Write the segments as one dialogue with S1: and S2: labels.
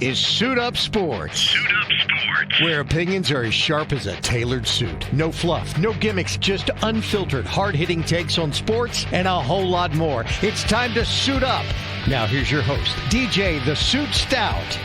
S1: is Suit Up Sports. Suit Up Sports. Where opinions are as sharp as a tailored suit. No fluff, no gimmicks, just unfiltered, hard-hitting takes on sports and a whole lot more. It's time to suit up. Now here's your host, DJ the Suit Stout.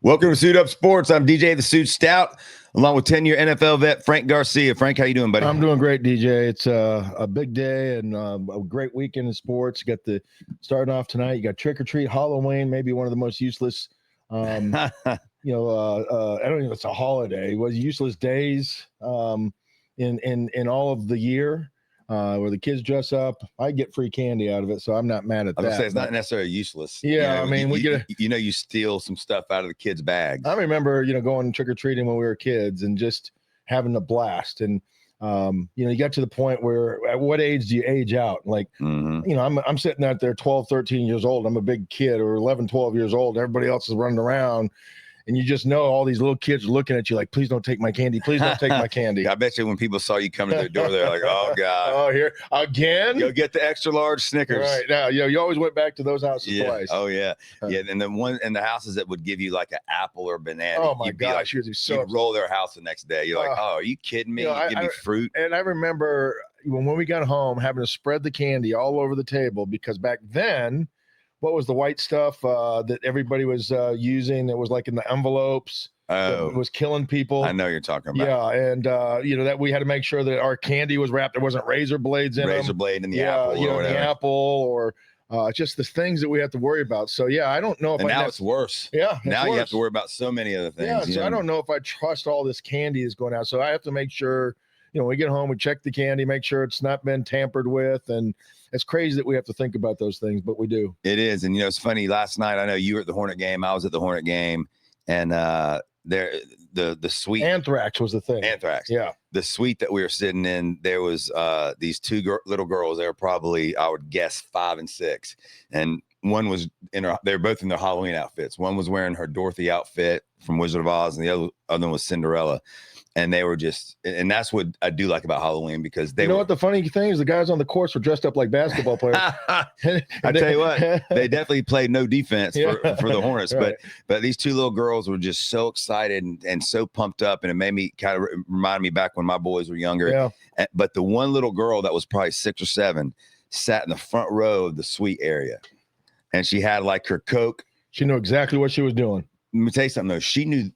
S2: Welcome to Suit Up Sports. I'm DJ the Suit Stout, along with 10-year NFL vet Frank Garcia. Frank, how you doing, buddy?
S3: I'm doing great, DJ. It's a big day and a great weekend in sports. You got the starting off tonight. You got trick or treat, Halloween, maybe one of the most useless. I don't know if it's a holiday. It was useless days in all of the year. Where the kids dress up. I get free candy out of it, so I'm not mad at that.
S2: I was gonna say it's not necessarily useless.
S3: Yeah, I mean,
S2: you steal some stuff out of the kids' bags.
S3: I remember, going trick or treating when we were kids and just having a blast. And you got to the point where at what age do you age out? Like, I'm sitting out there 12, 13 years old. I'm a big kid, or 11, 12 years old. Everybody else is running around. And you just know all these little kids are looking at you like, please don't take my candy. Please don't take my candy.
S2: I bet you when people saw you come to their door, they're like, oh, God.
S3: Oh, here again?
S2: Go get the extra large Snickers.
S3: Right. Now, you always went back to those houses twice.
S2: Oh, yeah. Yeah. And then one in the houses that would give you like an apple or banana.
S3: Oh, my gosh.
S2: You'd roll their house the next day. You're like, oh, are you kidding me? You give me fruit.
S3: And I remember when we got home having to spread the candy all over the table, because back then, what was the white stuff that everybody was using? It was like in the envelopes.
S2: Oh,
S3: it was killing people.
S2: I know you're talking about.
S3: Yeah, and that we had to make sure that our candy was wrapped. There wasn't razor blades in
S2: razor
S3: them.
S2: Blade in the apple, or whatever.
S3: The apple, or just the things that we have to worry about. So yeah, I don't know if
S2: now it's worse.
S3: Yeah,
S2: now you have to worry about so many other things.
S3: Yeah, so I don't know if I trust all this candy is going out. So I have to make sure. When we get home, we check the candy, make sure it's not been tampered with, and it's crazy that we have to think about those things, but we do.
S2: It is, and it's funny. Last night, I know you were at the Hornet game. I was at the Hornet game, and the suite.
S3: Anthrax was the thing.
S2: Anthrax.
S3: Yeah.
S2: The suite that we were sitting in, there was these two little girls. They were probably, I would guess, 5 and 6, and one was they were both in their Halloween outfits. One was wearing her Dorothy outfit from Wizard of Oz, and the other one was Cinderella. And they were and that's what I do like about Halloween, because they
S3: what the funny thing is, the guys on the course were dressed up like basketball players.
S2: I tell you what, they definitely played no defense for the Hornets,
S3: right.
S2: but these two little girls were just so excited and so pumped up, and it made me kind of remind me back when my boys were younger.
S3: Yeah.
S2: But the one little girl that was probably 6 or 7 sat in the front row of the suite area, and she had like her Coke.
S3: She knew exactly what she was doing.
S2: Let me tell you something though. She knew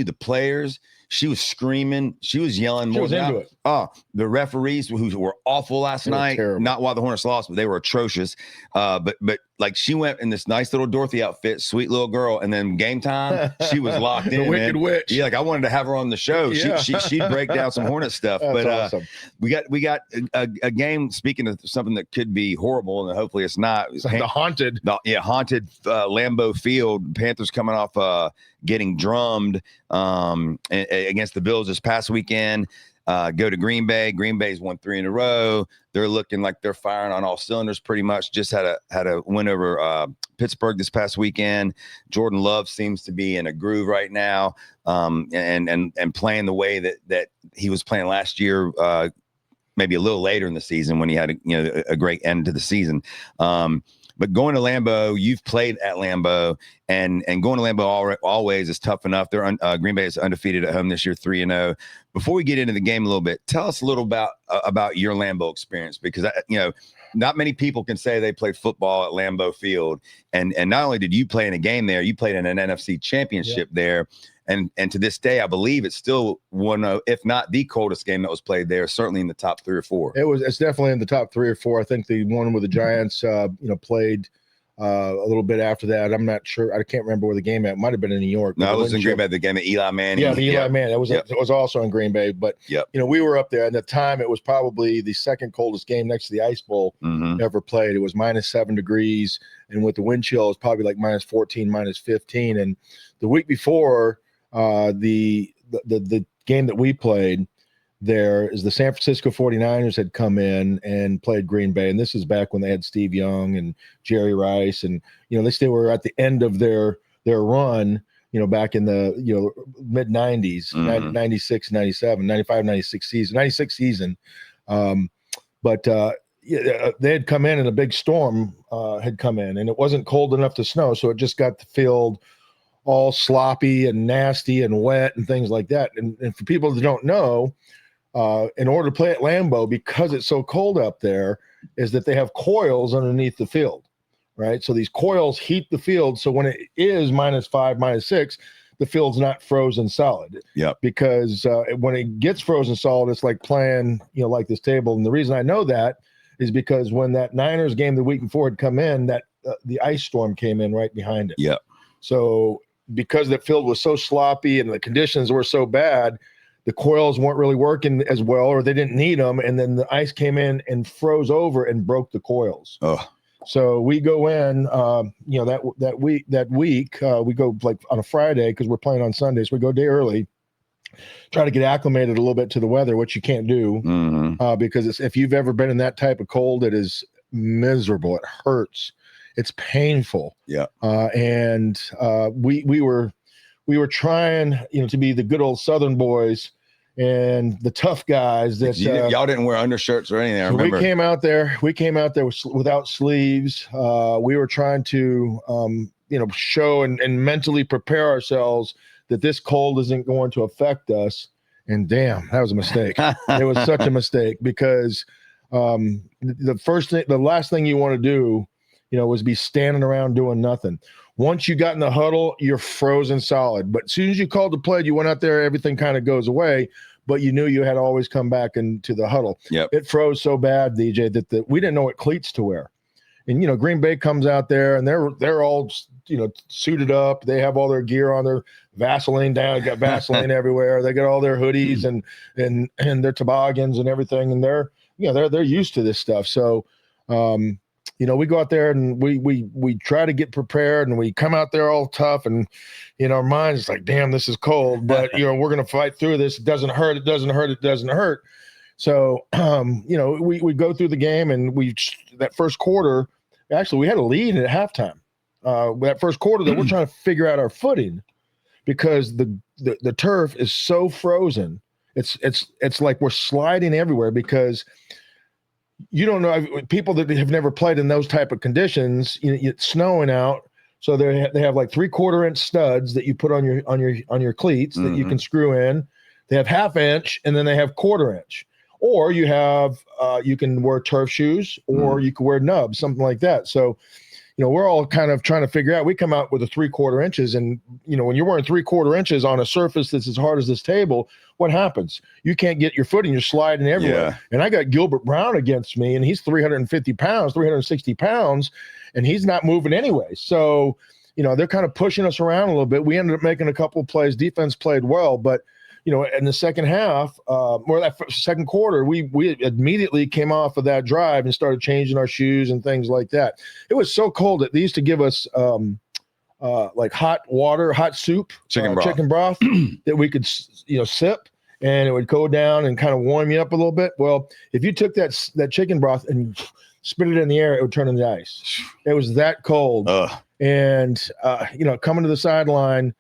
S2: the players. She was screaming. She was yelling more.
S3: She was into it.
S2: Oh, the referees who were awful last night. Not while the Hornets lost, but they were atrocious. But like, she went in this nice little Dorothy outfit, sweet little girl, and then game time, she was locked in.
S3: The Wicked Witch.
S2: Yeah, like I wanted to have her on the show.
S3: Yeah.
S2: She'd break down some Hornet stuff.
S3: That's
S2: but
S3: awesome.
S2: we got a game. Speaking of something that could be horrible, and hopefully it's not.
S3: The haunted
S2: Lambeau Field. Panthers coming off getting drummed against the Bills this past weekend. Go to Green Bay. Green Bay's won 3 in a row. They're looking like they're firing on all cylinders pretty much. Just had a win over Pittsburgh this past weekend. Jordan Love seems to be in a groove right now, and playing the way that he was playing last year, maybe a little later in the season when he had a great end to the season. But going to Lambeau, you've played at Lambeau, and going to Lambeau always is tough enough. They're Green Bay is undefeated at home this year, 3-0. Before we get into the game a little bit, tell us a little about your Lambeau experience, because not many people can say they played football at Lambeau Field, and not only did you play in a game there, you played in an NFC championship there. And to this day, I believe it's still one of, if not the coldest game that was played there, certainly in the top 3 or 4.
S3: It's definitely in the top 3 or 4. I think the one with the Giants, played a little bit after that. I'm not sure. I can't remember where the game at. It might have been in New York.
S2: No, it was in Green Bay. The game at Eli Manning.
S3: Yeah, Eli Manning. It was also in Green Bay. But we were up there, and at the time it was probably the second coldest game next to the Ice Bowl ever played. It was -7 degrees, and with the wind chill, it was probably like -14, -15. And the week before, the game that we played there is the San Francisco 49ers had come in and played Green Bay. And this is back when they had Steve Young and Jerry Rice. And, they still were at the end of their run, back in the, mid 90s, 96, 97, 95, 96 season, 96 season. But they had come in and a big storm had come in, and it wasn't cold enough to snow, so it just got the field all sloppy and nasty and wet and things like that. And for people that don't know, in order to play at Lambeau, because it's so cold up there, is that they have coils underneath the field, right? So these coils heat the field, so when it is -5, -6, the field's not frozen solid.
S2: Yeah.
S3: Because when it gets frozen solid, it's like playing, like this table. And the reason I know that is because when that Niners game the week before had come in, that the ice storm came in right behind it.
S2: Yeah.
S3: So because the field was so sloppy and the conditions were so bad, the coils weren't really working as well, or they didn't need them. And then the ice came in and froze over and broke the coils.
S2: Oh.
S3: So we go in, that week, we go like on a Friday because we're playing on Sundays. We go a day early, try to get acclimated a little bit to the weather, which you can't do because if you've ever been in that type of cold, it is miserable. It hurts. It's painful.
S2: Yeah.
S3: We were trying, to be the good old Southern boys and the tough guys. That
S2: y'all didn't wear undershirts or anything. I remember.
S3: We came out there without sleeves. We were trying to, show and mentally prepare ourselves that this cold isn't going to affect us. And damn, that was a mistake. It was such a mistake because the last thing you want to do, was be standing around doing nothing. Once you got in the huddle, you're frozen solid. But as soon as you called the play, you went out there, everything kind of goes away. But you knew you had to always come back into the huddle.
S2: Yep.
S3: It froze so bad, DJ, that we didn't know what cleats to wear. And Green Bay comes out there and they're all suited up. They have all their gear on, their Vaseline down. They got Vaseline everywhere. They got all their hoodies and their toboggans and everything. And they're used to this stuff. So we go out there and we try to get prepared and we come out there all tough and our minds is like, damn, this is cold, but we're going to fight through this. It doesn't hurt. It doesn't hurt. It doesn't hurt. So, we go through the game and that first quarter, actually we had a lead at halftime. That first quarter that we're trying to figure out our footing because the turf is so frozen. It's like we're sliding everywhere because you don't know people that have never played in those type of conditions. It's snowing out, so they have like 3/4 inch studs that you put on your cleats that you can screw in. They have 1/2 inch, and then they have 1/4 inch. Or you have you can wear turf shoes, or you can wear nubs, something like that. So, we're all kind of trying to figure out. We come out with a 3/4 inches, and when you're wearing 3/4 inches on a surface that's as hard as this table, what happens? You can't get your footing. You're sliding everywhere.
S2: Yeah.
S3: And I got Gilbert Brown against me, and he's 350 pounds, 360 pounds, and he's not moving anyway. So, they're kind of pushing us around a little bit. We ended up making a couple of plays. Defense played well, but in the second half, or that second quarter, we immediately came off of that drive and started changing our shoes and things like that. It was so cold that they used to give us like hot water, hot soup, chicken broth that we could, sip, and it would go down and kind of warm you up a little bit. Well, if you took that chicken broth and spit it in the air, it would turn into ice. It was that cold. And coming to the sideline,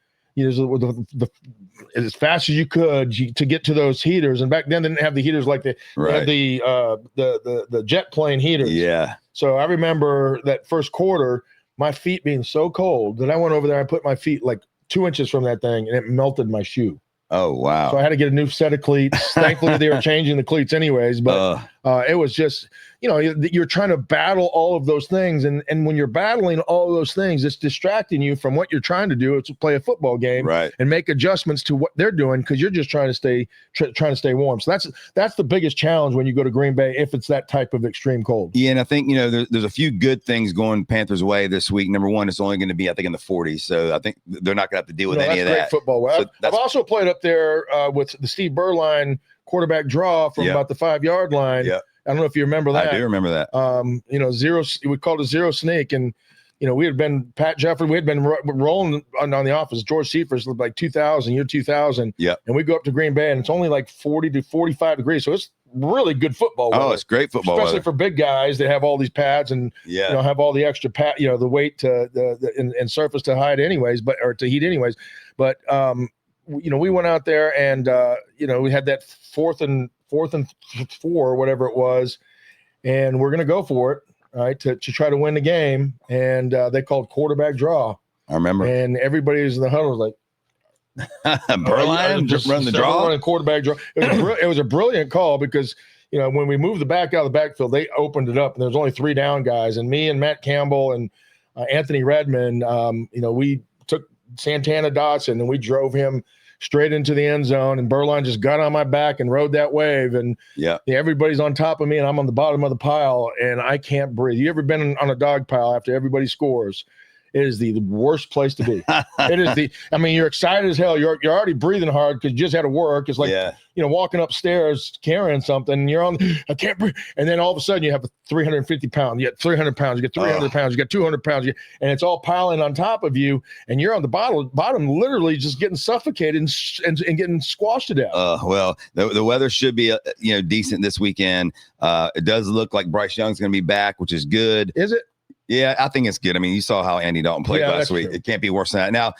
S3: as fast as you could to get to those heaters. And back then they didn't have the heaters like they had the jet plane heaters.
S2: Yeah.
S3: So I remember that first quarter, my feet being so cold that I went over there and put my feet like 2 inches from that thing, and it melted my shoe.
S2: Oh, wow.
S3: So I had to get a new set of cleats. Thankfully, they were changing the cleats anyways, but it was just, you're trying to battle all of those things. And when you're battling all of those things, it's distracting you from what you're trying to do. It's to play a football game and make adjustments to what they're doing because you're just trying to stay warm. So that's the biggest challenge when you go to Green Bay if it's that type of extreme cold.
S2: Yeah, and I think, there's a few good things going Panthers' way this week. Number one, it's only going to be, I think, in the 40s. So I think they're not going to have to deal with any of that.
S3: That's great football.
S2: So
S3: I've also played up there with the Steve Berline quarterback draw from about the 5-yard line.
S2: Yeah.
S3: I don't know if you remember that.
S2: I do remember that.
S3: Zero. We called it zero snake, and we had been Pat Jeffrey. We had been rolling on the office. George Seifers lived like 2000. Yeah. And we go up to Green Bay, and it's only like 40 to 45 degrees. So it's really good football.
S2: Oh, it's great football,
S3: especially for big guys. They have all these pads and have all the extra pad, the weight to and surface to hide anyways, or to heat anyways. But we went out there and we had that fourth and 4, whatever it was. and we're going to go for it, all right, to try to win the game. And they called quarterback draw.
S2: I remember.
S3: And everybody was in the huddle was like,
S2: Berline just run the draw.
S3: Running quarterback draw. It was a brilliant call because, when we moved the back out of the backfield, they opened it up and there was only 3 down guys. And me and Matt Campbell and Anthony Redmond, we took Santana Dotson and we drove him straight into the end zone, and Berline just got on my back and rode that wave. And everybody's on top of me and I'm on the bottom of the pile and I can't breathe. You ever been on a dog pile after everybody scores? It is the worst place to be. You're excited as hell. You're already breathing hard because you just had to work. It's like, walking upstairs carrying something and you're on, I can't breathe. And then all of a sudden you have 350 pounds, you get 300 pounds, you get 300 pounds, you get 200 pounds, and it's all piling on top of you. And you're on the bottom literally just getting suffocated and getting squashed to death.
S2: Well, the weather should be, decent this weekend. It does look like Bryce Young's going to be back, which is good.
S3: Is it?
S2: Yeah, I think it's good. I mean, you saw how Andy Dalton played last week.
S3: True.
S2: It can't be worse than that. Now,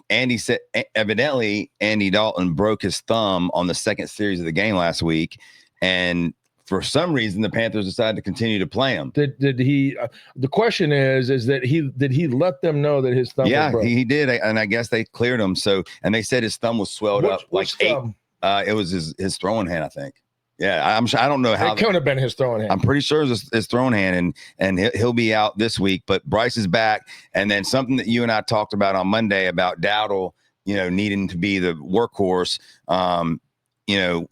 S2: Andy said evidently Andy Dalton broke his thumb on the second series of the game last week, and for some reason the Panthers decided to continue to play him.
S3: Did he? The question is that did he let them know that his thumb?
S2: Yeah,
S3: was broke?
S2: he did, and I guess they cleared him. So, and they said his thumb was swelled up like
S3: thumb?
S2: It was his throwing hand, I think. Yeah, I'm sure. I don't know how.
S3: It couldn't have been his throwing hand.
S2: I'm pretty sure it's his throwing hand, and he'll be out this week. But Bryce is back, and then something that you and I talked about on Monday about Dowdle, needing to be the workhorse.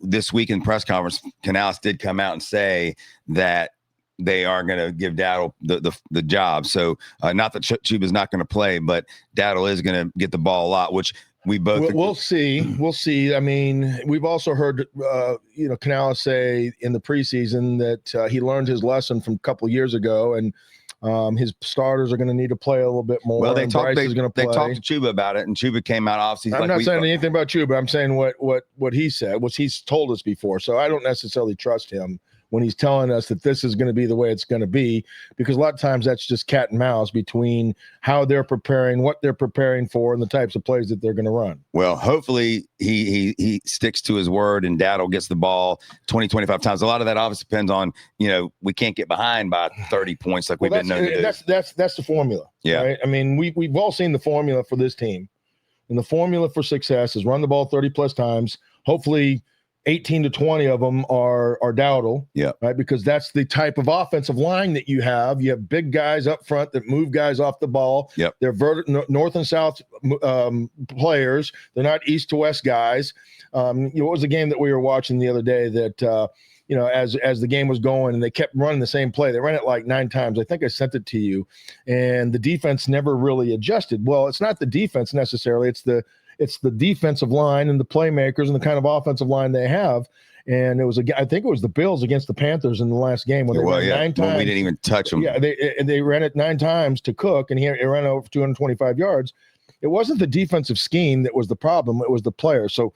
S2: This week in press conference, Canales did come out and say that they are going to give Dowdle the job. So not that Chuba's not going to play, but Dowdle is going to get the ball a lot, which. We'll see. We'll see. I mean, we've also heard, Canales say in the preseason that he learned his lesson from a couple of years ago, and his starters are going to need to play a little bit more. Well, they talked to Chuba about it, and Chuba came out obviously.
S3: I'm not saying anything about Chuba. I'm saying what he said, what he's told us before. So I don't necessarily trust him when he's telling us that this is going to be the way it's going to be, because a lot of times that's just cat and mouse between how they're preparing, what they're preparing for, and the types of plays that they're going to run.
S2: Well, hopefully he sticks to his word and Dowdle gets the ball 20, 25 times. A lot of that obviously depends on, we can't get behind by 30 points like we've been known to do.
S3: That's the formula.
S2: Yeah.
S3: Right? I mean, we've all seen the formula for this team. And the formula for success is run the ball 30 plus times. Hopefully 18 to 20 of them are Dowdle, right? Because that's the type of offensive line that you have. You have big guys up front that move guys off the ball.
S2: Yep.
S3: They're north and south players. They're not east to west guys. What was the game that we were watching the other day that, as the game was going and they kept running the same play, they ran it like 9 times. I think I sent it to you, and the defense never really adjusted. Well, it's not the defense necessarily. It's the defensive line and the playmakers and the kind of offensive line they have. And I think it was the Bills against the Panthers in the last game when they ran 9 times.
S2: Well, we didn't even touch them.
S3: Yeah, they ran it 9 times to Cook, and he ran over 225 yards. It wasn't the defensive scheme that was the problem. It was the player. So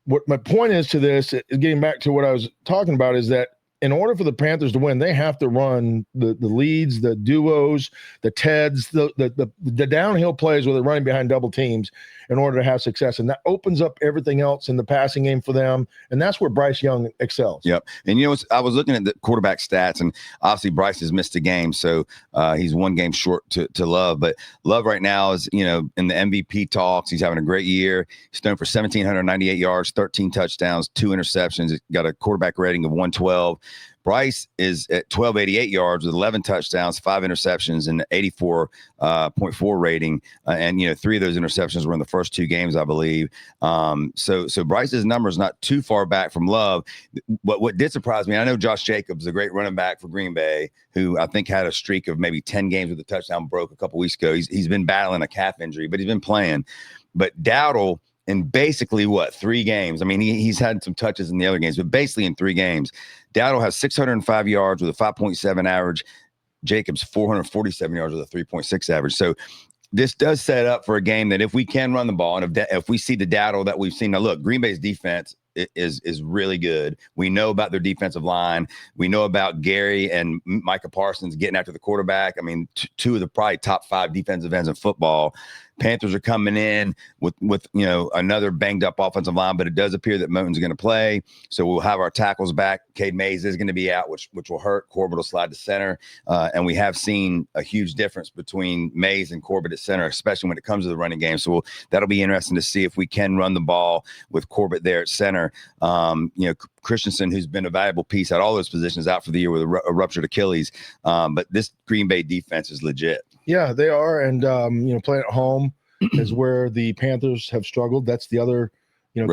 S3: what my point is to this, getting back to what I was talking about, is that in order for the Panthers to win, they have to run the leads, the duos, the TEDs, the downhill plays where they're running behind double teams in order to have success. And that opens up everything else in the passing game for them. And that's where Bryce Young excels.
S2: Yep. And, I was looking at the quarterback stats, and obviously Bryce has missed a game. So he's 1 game short to Love. But Love right now is, in the MVP talks. He's having a great year. He's thrown for 1,798 yards, 13 touchdowns, 2 interceptions. He's got a quarterback rating of 112. Bryce is at 1,288 yards with 11 touchdowns, 5 interceptions, and 84.4 rating. And 3 of those interceptions were in the first 2 games, I believe. So Bryce's number is not too far back from Love. What did surprise me, I know Josh Jacobs, a great running back for Green Bay, who I think had a streak of maybe 10 games with a touchdown, broke a couple weeks ago. He's been battling a calf injury, but he's been playing. But Dowdle, in basically 3 games. I mean, he's had some touches in the other games, but basically in 3 games, Dowdle has 605 yards with a 5.7 average. Jacobs 447 yards with a 3.6 average. So this does set up for a game that if we can run the ball, and if we see the Dowdle that we've seen, now look, Green Bay's defense is really good. We know about their defensive line. We know about Gary and Micah Parsons getting after the quarterback. I mean, 2 of the probably top 5 defensive ends in football. Panthers are coming in with another banged up offensive line, but it does appear that Moton's going to play. So we'll have our tackles back. Cade Mays is going to be out, which will hurt. Corbett will slide to center. And we have seen a huge difference between Mays and Corbett at center, especially when it comes to the running game. So that'll be interesting to see if we can run the ball with Corbett there at center. Christensen, who's been a valuable piece at all those positions, out for the year with a ruptured Achilles. But this Green Bay defense is legit.
S3: Yeah, they are. And, playing at home is where the Panthers have struggled. That's the other,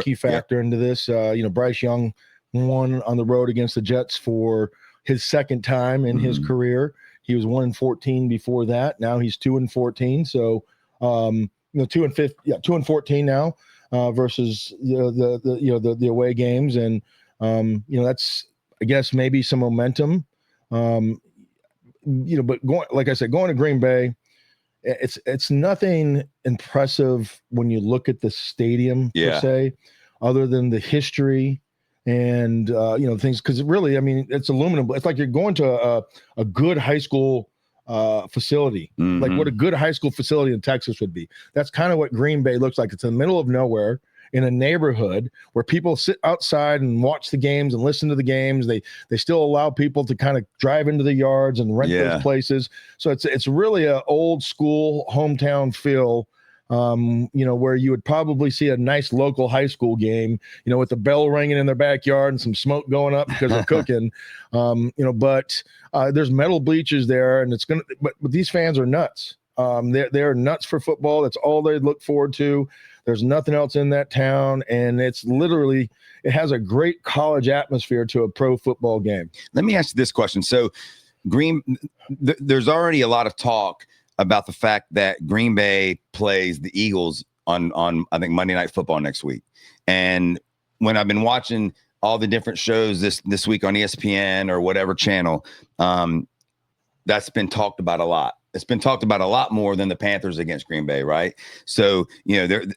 S3: key factor into this. Bryce Young won on the road against the Jets for his second time in his career. He was 1-14 before that. Now he's 2-14. So, 2-14 now versus the away games. And, that's, I guess, maybe some momentum. But going to Green Bay, it's nothing impressive when you look at the stadium per se, other than the history and things. Because really, I mean, it's aluminum. It's like you're going to a good high school facility, like what a good high school facility in Texas would be. That's kind of what Green Bay looks like. It's in the middle of nowhere, in a neighborhood where people sit outside and watch the games and listen to the games. They still allow people to kind of drive into the yards and rent those places. So it's really a old school hometown feel, where you would probably see a nice local high school game, with the bell ringing in their backyard and some smoke going up because they're cooking. But there's metal bleachers there, and but these fans are nuts. They're nuts for football. That's all they look forward to. There's nothing else in that town, and it has a great college atmosphere to a pro football game.
S2: Let me ask you this question. So there's already a lot of talk about the fact that Green Bay plays the Eagles on I think Monday Night Football next week. And when I've been watching all the different shows this week on ESPN or whatever channel, that's been talked about a lot. It's been talked about a lot more than the Panthers against Green Bay, right? So,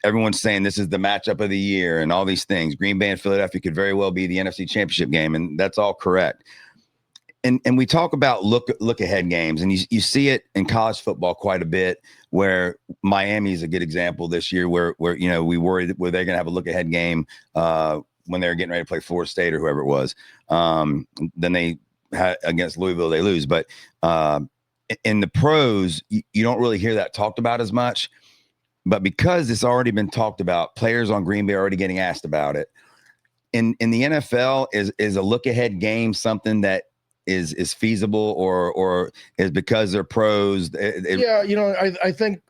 S2: everyone's saying this is the matchup of the year and all these things. Green Bay and Philadelphia could very well be the NFC Championship game, and that's all correct. And we talk about look ahead games, and you see it in college football quite a bit, where Miami is a good example this year, where we worried were they going to have a look ahead game when they were getting ready to play Florida State or whoever it was. Then they had against Louisville, they lose, but in the pros, you don't really hear that talked about as much. But because it's already been talked about, players on Green Bay are already getting asked about it. In the NFL, is a look ahead game something that is feasible, or is because they're pros?
S3: I think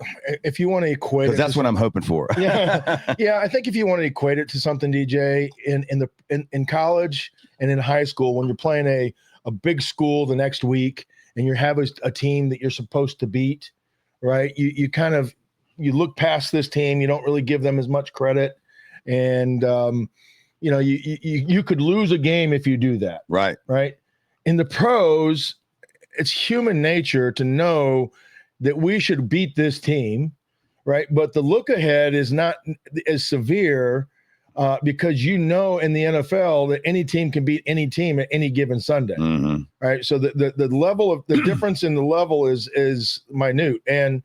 S3: if you want to equate it,
S2: that's what I'm hoping for.
S3: I think if you want to equate it to something, DJ, in college and in high school, when you're playing a big school the next week, and you have a team that you're supposed to beat, right? You look past this team. You don't really give them as much credit. And, you could lose a game if you do that.
S2: Right.
S3: Right. In the pros, it's human nature to know that we should beat this team. Right. But the look ahead is not as severe because in the NFL that any team can beat any team at any given Sunday, right? So the level of the difference in the level is minute, and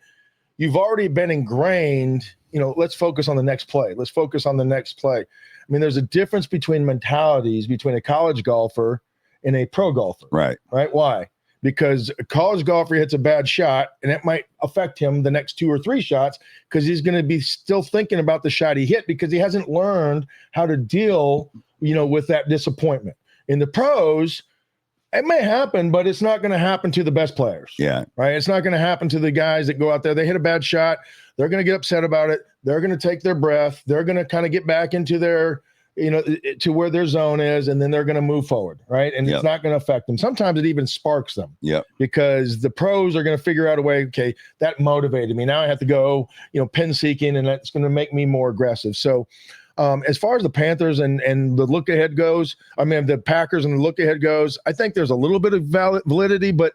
S3: you've already been ingrained. Let's focus on the next play. Let's focus on the next play. I mean, there's a difference between mentalities between a college golfer and a pro golfer,
S2: right?
S3: Right? Why? Because a college golfer hits a bad shot, and it might affect him the next 2 or 3 shots because he's going to be still thinking about the shot he hit because he hasn't learned how to deal, with that disappointment. In the pros, it may happen, but it's not going to happen to the best players.
S2: Yeah.
S3: Right? It's not going to happen to the guys that go out there. They hit a bad shot. They're going to get upset about it. They're going to take their breath. They're going to kind of get back into their to where their zone is, and then they're going to move forward, right? And it's not going to affect them. Sometimes it even sparks them, because the pros are going to figure out a way, okay, that motivated me. Now I have to go, pin seeking, and that's going to make me more aggressive. So as far as the Panthers and the look ahead goes, the Packers and the look ahead goes, I think there's a little bit of validity, but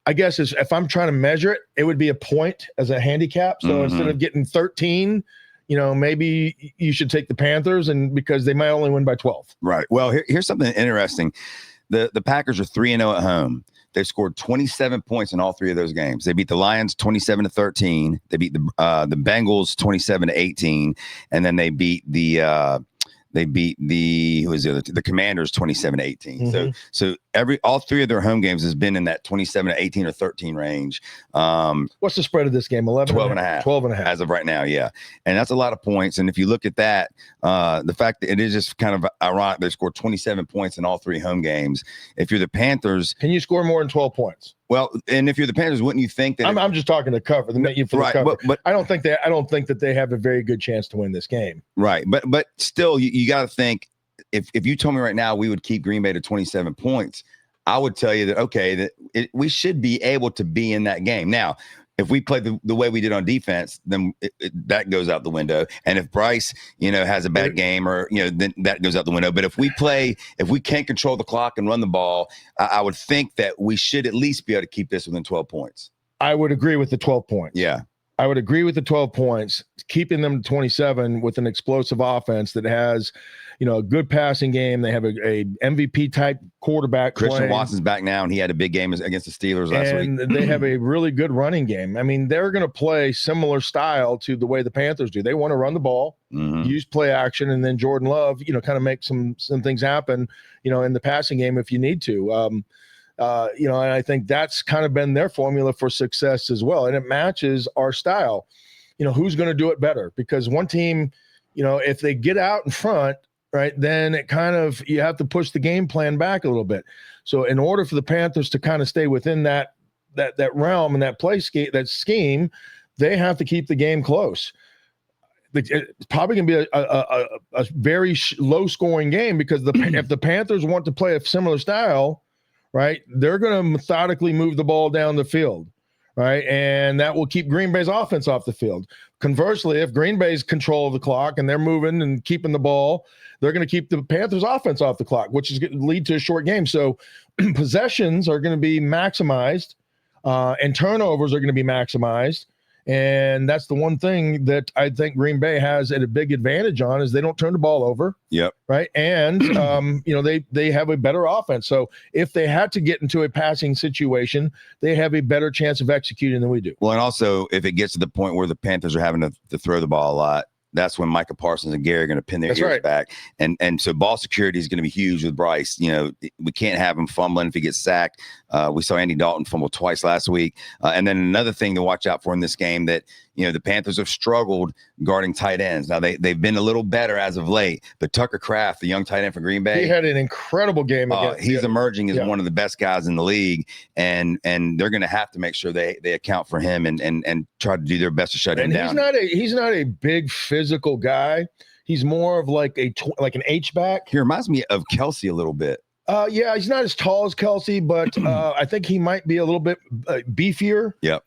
S3: I guess if I'm trying to measure it, it would be a point as a handicap. So instead of getting 13, maybe you should take the Panthers, and because they might only win by 12.
S2: Right. Well, here's something interesting. The Packers are 3-0 at home. They've scored 27 points in all three of those games. They beat the Lions 27-13. They beat the Bengals 27-18, and then they beat the who was the other two? The Commanders 27-18. So all three of their home games has been in that 27-18 or 13 range.
S3: What's the spread of this game? 11,
S2: 12 and a half.
S3: 12 and a half
S2: as of right now. Yeah. And that's a lot of points. And if you look at that, the fact that it is just kind of ironic, they scored 27 points in all three home games. If you're the Panthers,
S3: can you score more than 12 points?
S2: Well, and if you're the Panthers, wouldn't you think that
S3: I'm just talking to cover the cover.
S2: But
S3: I don't think that they have a very good chance to win this game.
S2: Right. But still, you got to think, if you told me right now we would keep Green Bay to 27 points, I would tell you that, okay, we should be able to be in that game. Now, if we play the way we did on defense, then that goes out the window. And if Bryce, has a bad game, or then that goes out the window. But if we can't control the clock and run the ball, I would think that we should at least be able to keep this within 12 points.
S3: I would agree with the 12 points.
S2: Yeah.
S3: I would agree with the 12 points, keeping them to 27 with an explosive offense that has, a good passing game. They have a MVP type quarterback.
S2: Christian Watson's back now, and he had a big game against the Steelers last week.
S3: And they have a really good running game. I mean, they're going to play similar style to the way the Panthers do. They want to run the ball, use play action, and then Jordan Love, kind of make some things happen, in the passing game if you need to. And I think that's kind of been their formula for success as well. And it matches our style. Who's going to do it better? Because one team, if they get out in front, right, then it kind of, you have to push the game plan back a little bit. So in order for the Panthers to kind of stay within that realm and that that scheme, they have to keep the game close. It's probably going to be a very low scoring game, because if the Panthers want to play a similar style, right, they're going to methodically move the ball down the field, right, and that will keep Green Bay's offense off the field. Conversely, if Green Bay's control of the clock and they're moving and keeping the ball, they're going to keep the Panthers' offense off the clock, which is going to lead to a short game. So possessions are going to be maximized, and turnovers are going to be maximized. And that's the one thing that I think Green Bay has a big advantage on, is they don't turn the ball over.
S2: Yep.
S3: Right. And, they have a better offense. So if they had to get into a passing situation, they have a better chance of executing than we do.
S2: Well, and also if it gets to the point where the Panthers are having to throw the ball a lot, that's when Micah Parsons and Gary are going to pin their ears back. And so ball security is going to be huge with Bryce. We can't have him fumbling if he gets sacked. We saw Andy Dalton fumble twice last week. And then another thing to watch out for in this game, that, the Panthers have struggled guarding tight ends. Now they've been a little better as of late, but Tucker Kraft, the young tight end for Green Bay,
S3: he had an incredible game.
S2: He's emerging as one of the best guys in the league, and they're going to have to make sure they account for him and try to do their best to shut him down.
S3: He's not a big physical guy. He's more of like an H-back.
S2: He reminds me of Kelsey a little bit.
S3: Yeah, he's not as tall as Kelsey, but I think he might be a little bit beefier.
S2: Yep.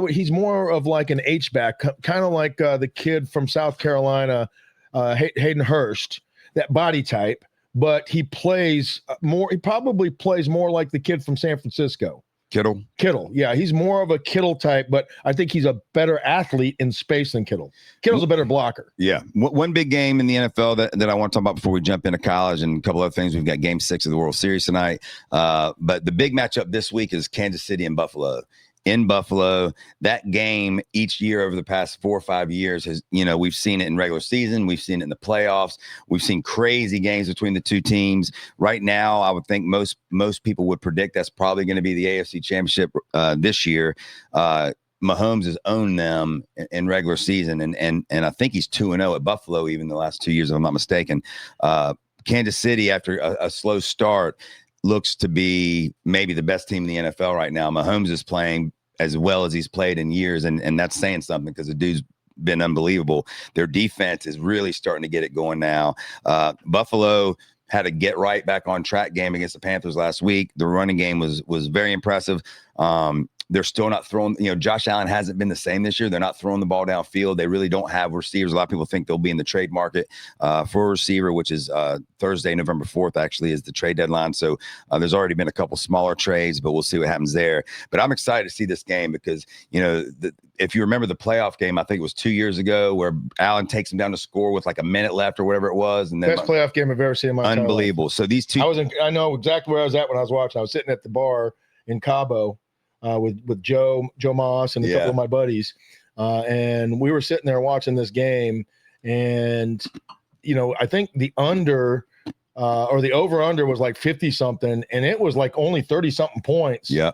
S3: He's more of like an H-back, kind of like the kid from South Carolina, Hayden Hurst, that body type. But he plays more. He probably plays more like the kid from San Francisco. Kittle. Yeah, he's more of a Kittle type, but I think he's a better athlete in space than Kittle. Kittle's a better blocker.
S2: Yeah. One big game in the NFL that I want to talk about before we jump into college, and a couple other things. We've got Game 6 of the World Series tonight. But the big matchup this week is Kansas City and Buffalo. In Buffalo, that game each year over the past 4 or 5 years has, we've seen it in regular season. We've seen it in the playoffs. We've seen crazy games between the two teams. Right now, I would think most people would predict that's probably going to be the AFC Championship this year. Mahomes has owned them in regular season, and I think he's 2-0 at Buffalo even the last 2 years, if I'm not mistaken. Kansas City, after a slow start, looks to be maybe the best team in the NFL right now. Mahomes is playing as well as he's played in years, and that's saying something, because the dude's been unbelievable. Their defense is really starting to get it going now. Buffalo had a get right back on track game against the Panthers last week. The running game was very impressive. They're still not throwing, Josh Allen hasn't been the same this year. They're not throwing the ball downfield. They really don't have receivers. A lot of people think they'll be in the trade market for a receiver, which is Thursday, November 4th, actually, is the trade deadline. So there's already been a couple smaller trades, but we'll see what happens there. But I'm excited to see this game because, if you remember the playoff game, I think it was 2 years ago, where Allen takes him down to score with like a minute left or whatever it was. And then
S3: best playoff game I've ever seen in my entire life.
S2: Unbelievable. So these two,
S3: I know exactly where I was at when I was watching. I was sitting at the bar in Cabo with Joe Moss and a couple of my buddies. And we were sitting there watching this game, and, I think the under or the over-under was like 50-something, and it was like only 30-something points.
S2: Yeah.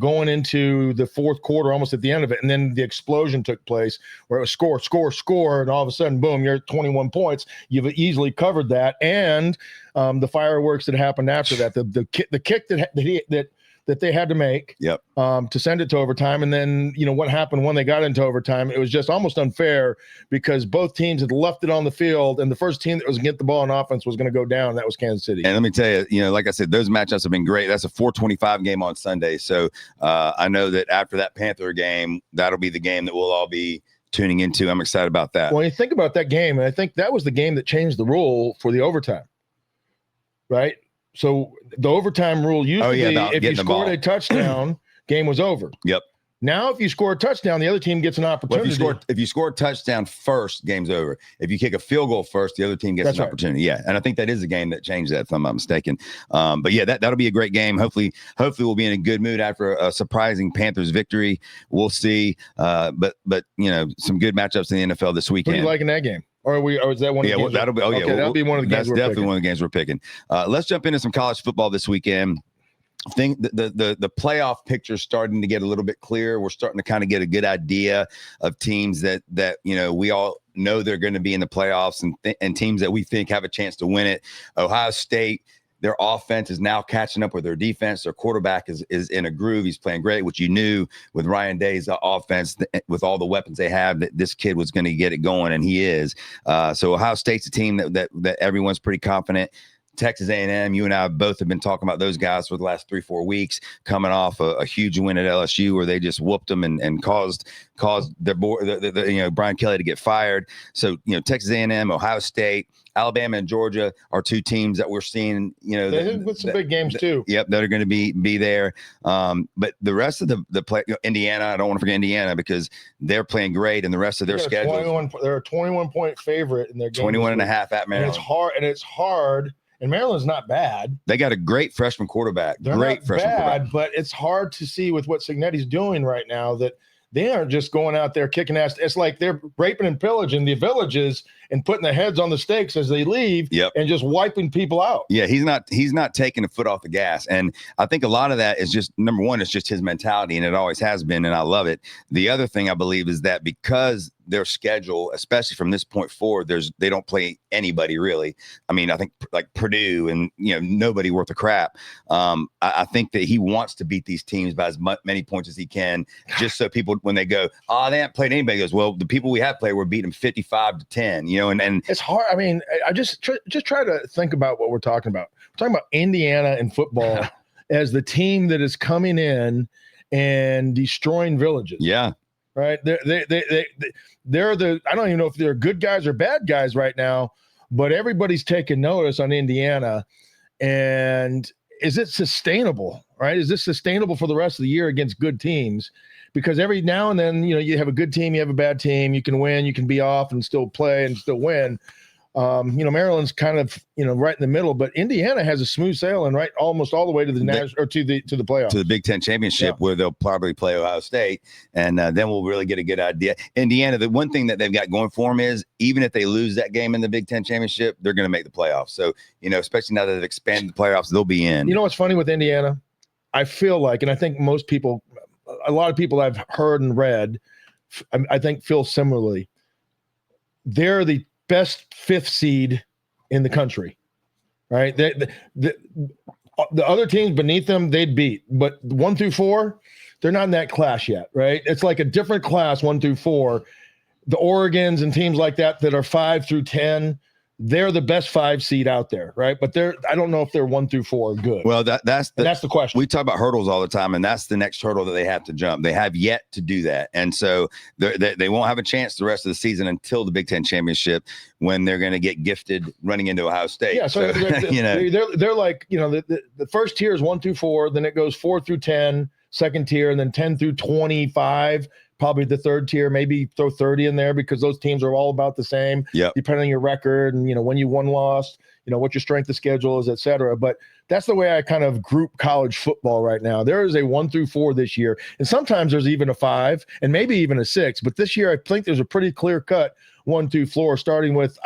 S3: Going into the fourth quarter, almost at the end of it. And then the explosion took place where it was score. And all of a sudden, boom, you're at 21 points. You've easily covered that. And the fireworks that happened after that, the kick that they had to make to send it to overtime. And then, what happened when they got into overtime, it was just almost unfair because both teams had left it on the field, and the first team that was going to get the ball on offense was going to go down. That was Kansas City.
S2: And let me tell you, like I said, those matchups have been great. That's a 4:25 game on Sunday. So I know that after that Panther game, that'll be the game that we'll all be tuning into. I'm excited about that.
S3: Well, you think about that game, and I think that was the game that changed the rule for the overtime, right? So the overtime rule used to be if you scored a touchdown, game was over.
S2: Yep.
S3: Now, if you score a touchdown, the other team gets an opportunity.
S2: Well, if you score a touchdown first, game's over. If you kick a field goal first, the other team gets an opportunity. Yeah, and I think that is a game that changed that, if I'm not mistaken. But yeah, that'll be a great game. Hopefully we'll be in a good mood after a surprising Panthers victory. We'll see. But some good matchups in the NFL this weekend.
S3: Who do you like in that game? Or is that one of the games?
S2: That'll be. Oh, yeah,
S3: that'll be one of the games.
S2: That's definitely one of the games we're picking. Let's jump into some college football this weekend. I think the playoff picture is starting to get a little bit clearer. We're starting to kind of get a good idea of teams that we all know they're going to be in the playoffs and teams that we think have a chance to win it. Ohio State, their offense is now catching up with their defense. Their quarterback is in a groove. He's playing great, which you knew with Ryan Day's offense, with all the weapons they have, that this kid was going to get it going, and he is. So Ohio State's a team that everyone's pretty confident. Texas A&M, you and I both have been talking about those guys for the last 3-4 weeks, coming off a huge win at LSU where they just whooped them and caused their Brian Kelly to get fired. So Texas A&M, Ohio State, Alabama, and Georgia are two teams that we're seeing.
S3: With some big games too.
S2: Yep, that are going to be there. But the rest of the play, Indiana, I don't want to forget Indiana because they're playing great, and the rest of their schedule.
S3: They're a 21-point favorite in their game.
S2: 21.5 at Maryland.
S3: And it's hard. And Maryland's not bad.
S2: They got a great freshman quarterback.
S3: They're not bad, but it's hard to see with what Signetti's doing right now that they aren't just going out there kicking ass. It's like they're raping and pillaging the villages and putting their heads on the stakes as they leave and just wiping people out.
S2: Yeah, he's not taking a foot off the gas. And I think a lot of that is just, number one, it's just his mentality, and it always has been, and I love it. The other thing I believe is that because their schedule, especially from this point forward, they don't play anybody really. I mean, I think like Purdue and nobody worth a crap. I think that he wants to beat these teams by as many points as he can, just so people, when they go, they haven't played anybody, goes, well, the people we have played, we're beating 55-10. And
S3: it's hard. I mean, I just try to think about what we're talking about. We're talking about Indiana and football as the team that is coming in and destroying villages.
S2: Yeah.
S3: Right. They're the, I don't even know if they're good guys or bad guys right now, but everybody's taking notice on Indiana. And is it sustainable? Right. Is this sustainable for the rest of the year against good teams? Because every now and then, you have a good team, you have a bad team, you can win, you can be off and still play and still win. Maryland's kind of, right in the middle, but Indiana has a smooth sailing right almost all the way to the national or to the playoffs,
S2: to the Big Ten championship, where they'll probably play Ohio State, and then we'll really get a good idea. Indiana, the one thing that they've got going for them is even if they lose that game in the Big Ten championship, they're going to make the playoffs. So especially now that they've expanded the playoffs, they'll be in. What's
S3: funny with Indiana? I feel like, and I think most people, a lot of people I've heard and read, I think feel similarly. They're the best fifth seed in the country, right? The other teams beneath them, they'd beat, but 1 through 4, they're not in that class yet, right? It's like a different class, 1 through 4. The Oregons and teams like that are 5 through 10. They're the best 5 seed out there, right? But I don't know if they're 1 through 4 good.
S2: Well, that's the
S3: question.
S2: We talk about hurdles all the time, and that's the next hurdle that they have to jump. They have yet to do that, and so they won't have a chance the rest of the season until the Big Ten championship, when they're going to get gifted running into Ohio State.
S3: Yeah, so they're like the first tier is 1 through 4, then it goes 4 through 10, second tier, and then 10 through 25. Probably the third tier, maybe throw 30 in there because those teams are all about the same, depending on your record and, when you won, lost, what your strength of schedule is, et cetera. But that's the way I kind of group college football right now. There is a 1 through 4 this year, and sometimes there's even a 5 and maybe even a 6. But this year, I think there's a pretty clear cut 1 through 4, starting with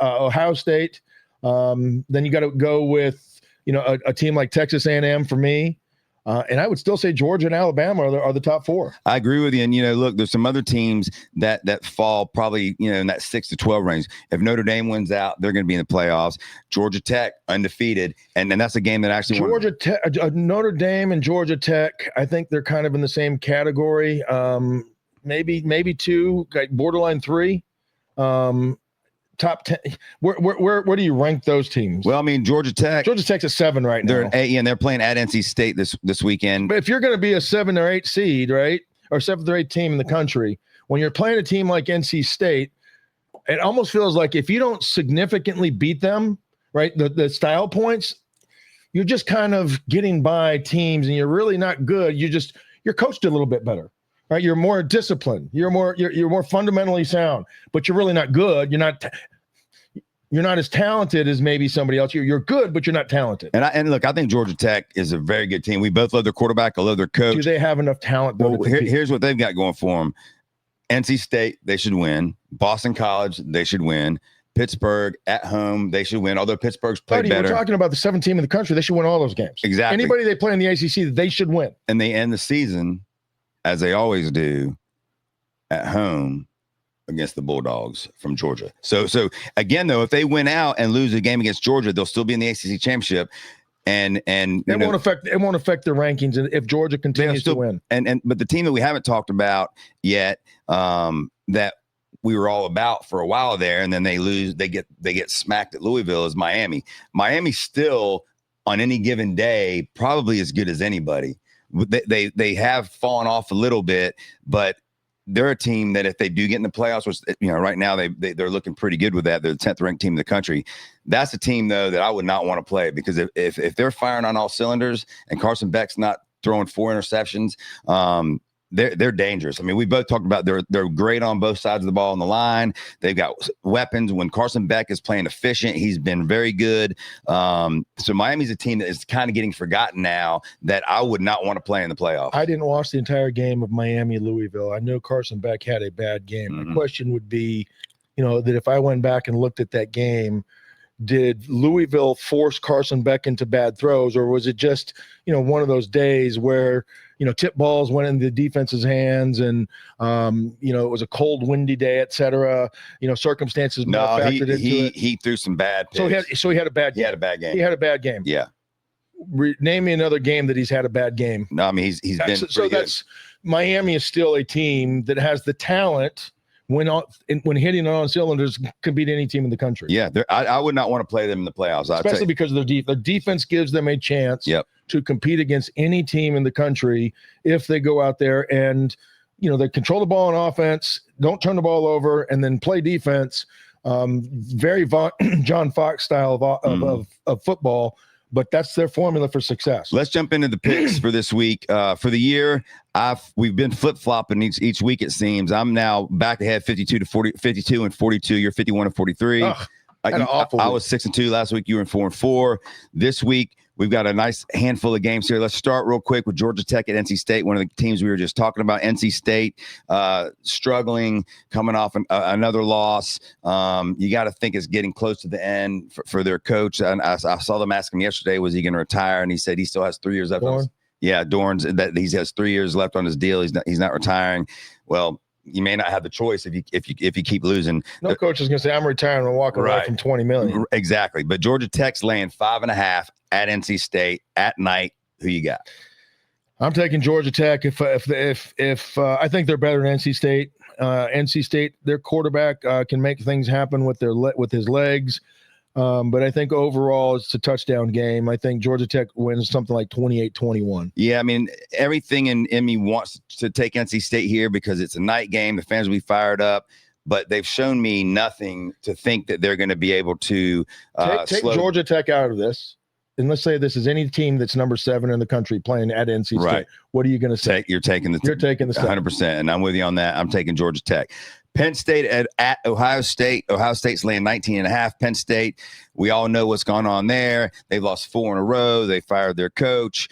S3: Ohio State. Then you got to go with a team like Texas A&M for me. And I would still say Georgia and Alabama are the top 4.
S2: I agree with you. And, look, there's some other teams that fall probably, in that 6 to 12 range. If Notre Dame wins out, they're going to be in the playoffs. Georgia Tech, undefeated. And that's a game that actually
S3: Notre Dame and Georgia Tech, I think they're kind of in the same category. Maybe 2, like borderline 3. Top 10. Where do you rank those teams?
S2: Well, I mean, Georgia Tech's
S3: at 7 right now.
S2: They're at 8, and they're playing at NC State this weekend.
S3: But if you're going to be a 7 or 8 seed, right, or 7th or 8th team in the country, when you're playing a team like NC State, it almost feels like if you don't significantly beat them, right, the style points, you're just kind of getting by teams, and you're really not good. You're coached a little bit better. Right, you're more disciplined. You're more fundamentally sound, but you're really not good. You're not as talented as maybe somebody else. You're good, but you're not talented.
S2: And look, I think Georgia Tech is a very good team. We both love their quarterback. I love their coach.
S3: Do they have enough talent?
S2: Here's what they've got going for them. NC State, they should win. Boston College, they should win. Pittsburgh at home, they should win. Although Pittsburgh's played better.
S3: We're talking about the 7th team in the country. They should win all those games.
S2: Exactly.
S3: Anybody they play in the ACC, they should win.
S2: And they end the season, as they always do, at home against the Bulldogs from Georgia. So again, though, if they win out and lose a game against Georgia, they'll still be in the ACC championship. And it won't affect their rankings if Georgia continues to win. But the team that we haven't talked about yet, that we were all about for a while there, and then they lose, they get smacked at Louisville, is Miami. Miami's still on any given day probably as good as anybody. They have fallen off a little bit, but they're a team that if they do get in the playoffs, which right now they're looking pretty good with that. They're the 10th ranked team in the country. That's a team though that I would not want to play, because if they're firing on all cylinders and Carson Beck's not throwing 4 interceptions, they're dangerous. I mean, we both talked about they're great on both sides of the ball on the line. They've got weapons. When Carson Beck is playing efficient, he's been very good. So Miami's a team that is kind of getting forgotten now, that I would not want to play in the playoffs.
S3: I didn't watch the entire game of Miami-Louisville. I know Carson Beck had a bad game. Mm-hmm. My question would be, that if I went back and looked at that game, did Louisville force Carson Beck into bad throws, or was it just, one of those days where tip balls went in the defense's hands, and it was a cold, windy day, et cetera. Circumstances factored into it.
S2: He threw some bad picks.
S3: So he had a bad game.
S2: He had a bad game.
S3: He had a bad game.
S2: Yeah.
S3: Name me another game that he's had a bad game.
S2: No, I mean he's been so good.
S3: That's Miami is still a team that has the talent when hitting on cylinders, can beat any team in the country.
S2: Yeah, I would not want to play them in the playoffs,
S3: especially because of their defense gives them a chance.
S2: Yep.
S3: To compete against any team in the country if they go out there and they control the ball on offense, don't turn the ball over, and then play defense. Very John Fox style of football, but that's their formula for success.
S2: Let's jump into the picks for this week. For the year, we've been flip-flopping each week, it seems. I'm now back ahead 52 and 42. You're 51 and 43. I was 6-2 last week. You were 4-4. This week, we've got a nice handful of games here. Let's start real quick with Georgia Tech at NC State, one of the teams we were just talking about. NC State struggling, coming off another loss. You got to think it's getting close to the end for their coach. And I saw them ask him yesterday, was he going to retire? And he said he still has 3 years left. Dorn's that he has 3 years left on his deal. He's not retiring. Well, you may not have the choice if you keep losing.
S3: No coach is going to say, I'm retiring and walk away from $20 million.
S2: Exactly. But Georgia Tech's laying 5.5 at NC State at night. Who you got?
S3: I'm taking Georgia Tech. If I think they're better than NC State. NC State, their quarterback can make things happen with his legs. But I think overall it's a touchdown game. I think Georgia Tech wins something like 28-21.
S2: Yeah, I mean, everything in me wants to take NC State here because it's a night game. The fans will be fired up, but they've shown me nothing to think that they're going to be able to
S3: take Georgia Tech out of this. And let's say this is any team that's number 7 in the country playing at NC State. Right. What are you going to say?
S2: You're taking the
S3: 100%.
S2: And I'm with you on that. I'm taking Georgia Tech. Penn State at Ohio State. Ohio State's laying 19.5. Penn State, we all know what's gone on there. They've lost 4 in a row. They fired their coach.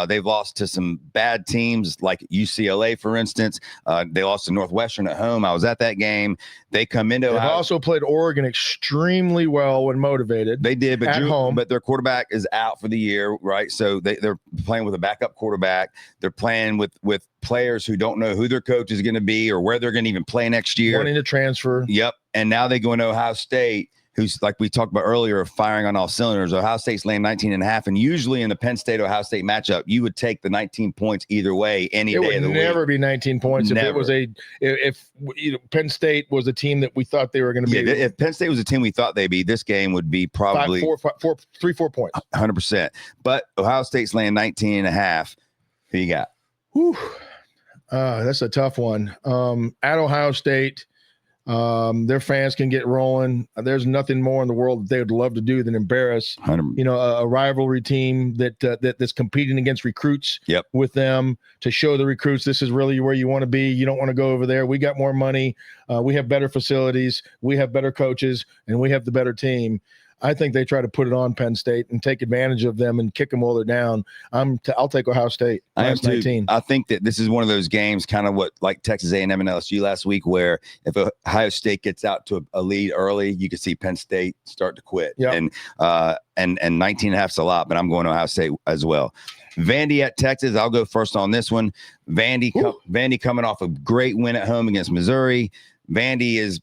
S2: They've lost to some bad teams like UCLA, for instance. They lost to Northwestern at home. I was at that game. They come into
S3: They've
S2: Ohio.
S3: also played Oregon extremely well when motivated.
S2: They did, but
S3: at home.
S2: But their quarterback is out for the year, right? So they're playing with a backup quarterback. They're playing with players who don't know who their coach is going to be or where they're going to even play next year.
S3: Wanting to transfer.
S2: Yep. And now they go into Ohio State, who's, like we talked about earlier, firing on all cylinders. Ohio State's laying 19.5. And usually in the Penn State-Ohio State matchup, you would take the 19 points either way any day of the week. It would
S3: never be 19 points if it was if Penn State was a team that we thought they were going to be.
S2: Yeah, if Penn State was a team we thought they'd be, this game would be probably
S3: 4 points.
S2: 100%. But Ohio State's laying 19.5. Who you got?
S3: Whew. That's a tough one. At Ohio State, their fans can get rolling. There's nothing more in the world that they would love to do than embarrass, a rivalry team that's competing against recruits with them, to show the recruits this is really where you want to be. You don't want to go over there. We got more money. We have better facilities. We have better coaches, and we have the better team. I think they try to put it on Penn State and take advantage of them and kick them while they're down. I'll take Ohio State.
S2: I am too.
S3: 19.
S2: I think that this is one of those games, kind of like Texas A&M and LSU last week, where if Ohio State gets out to a lead early, you can see Penn State start to quit.
S3: Yep.
S2: And 19.5 is a lot, but I'm going to Ohio State as well. Vandy at Texas. I'll go first on this one. Vandy coming off a great win at home against Missouri. Vandy is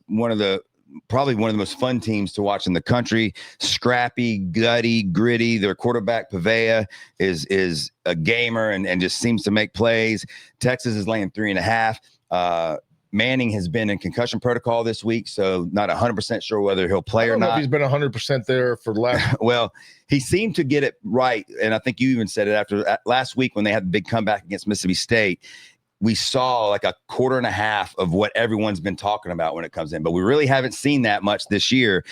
S2: probably one of the most fun teams to watch in the country. Scrappy, gutty, gritty. Their quarterback, Pavea, is a gamer and just seems to make plays. Texas is laying 3.5. Manning has been in concussion protocol this week, so not 100% sure whether he'll play or not.
S3: Know if he's been 100% there for the last.
S2: Well, he seemed to get it right, and I think you even said it after last week when they had the big comeback against Mississippi State. We saw like a quarter and a half of what everyone's been talking about when it comes in, but we really haven't seen that much this year.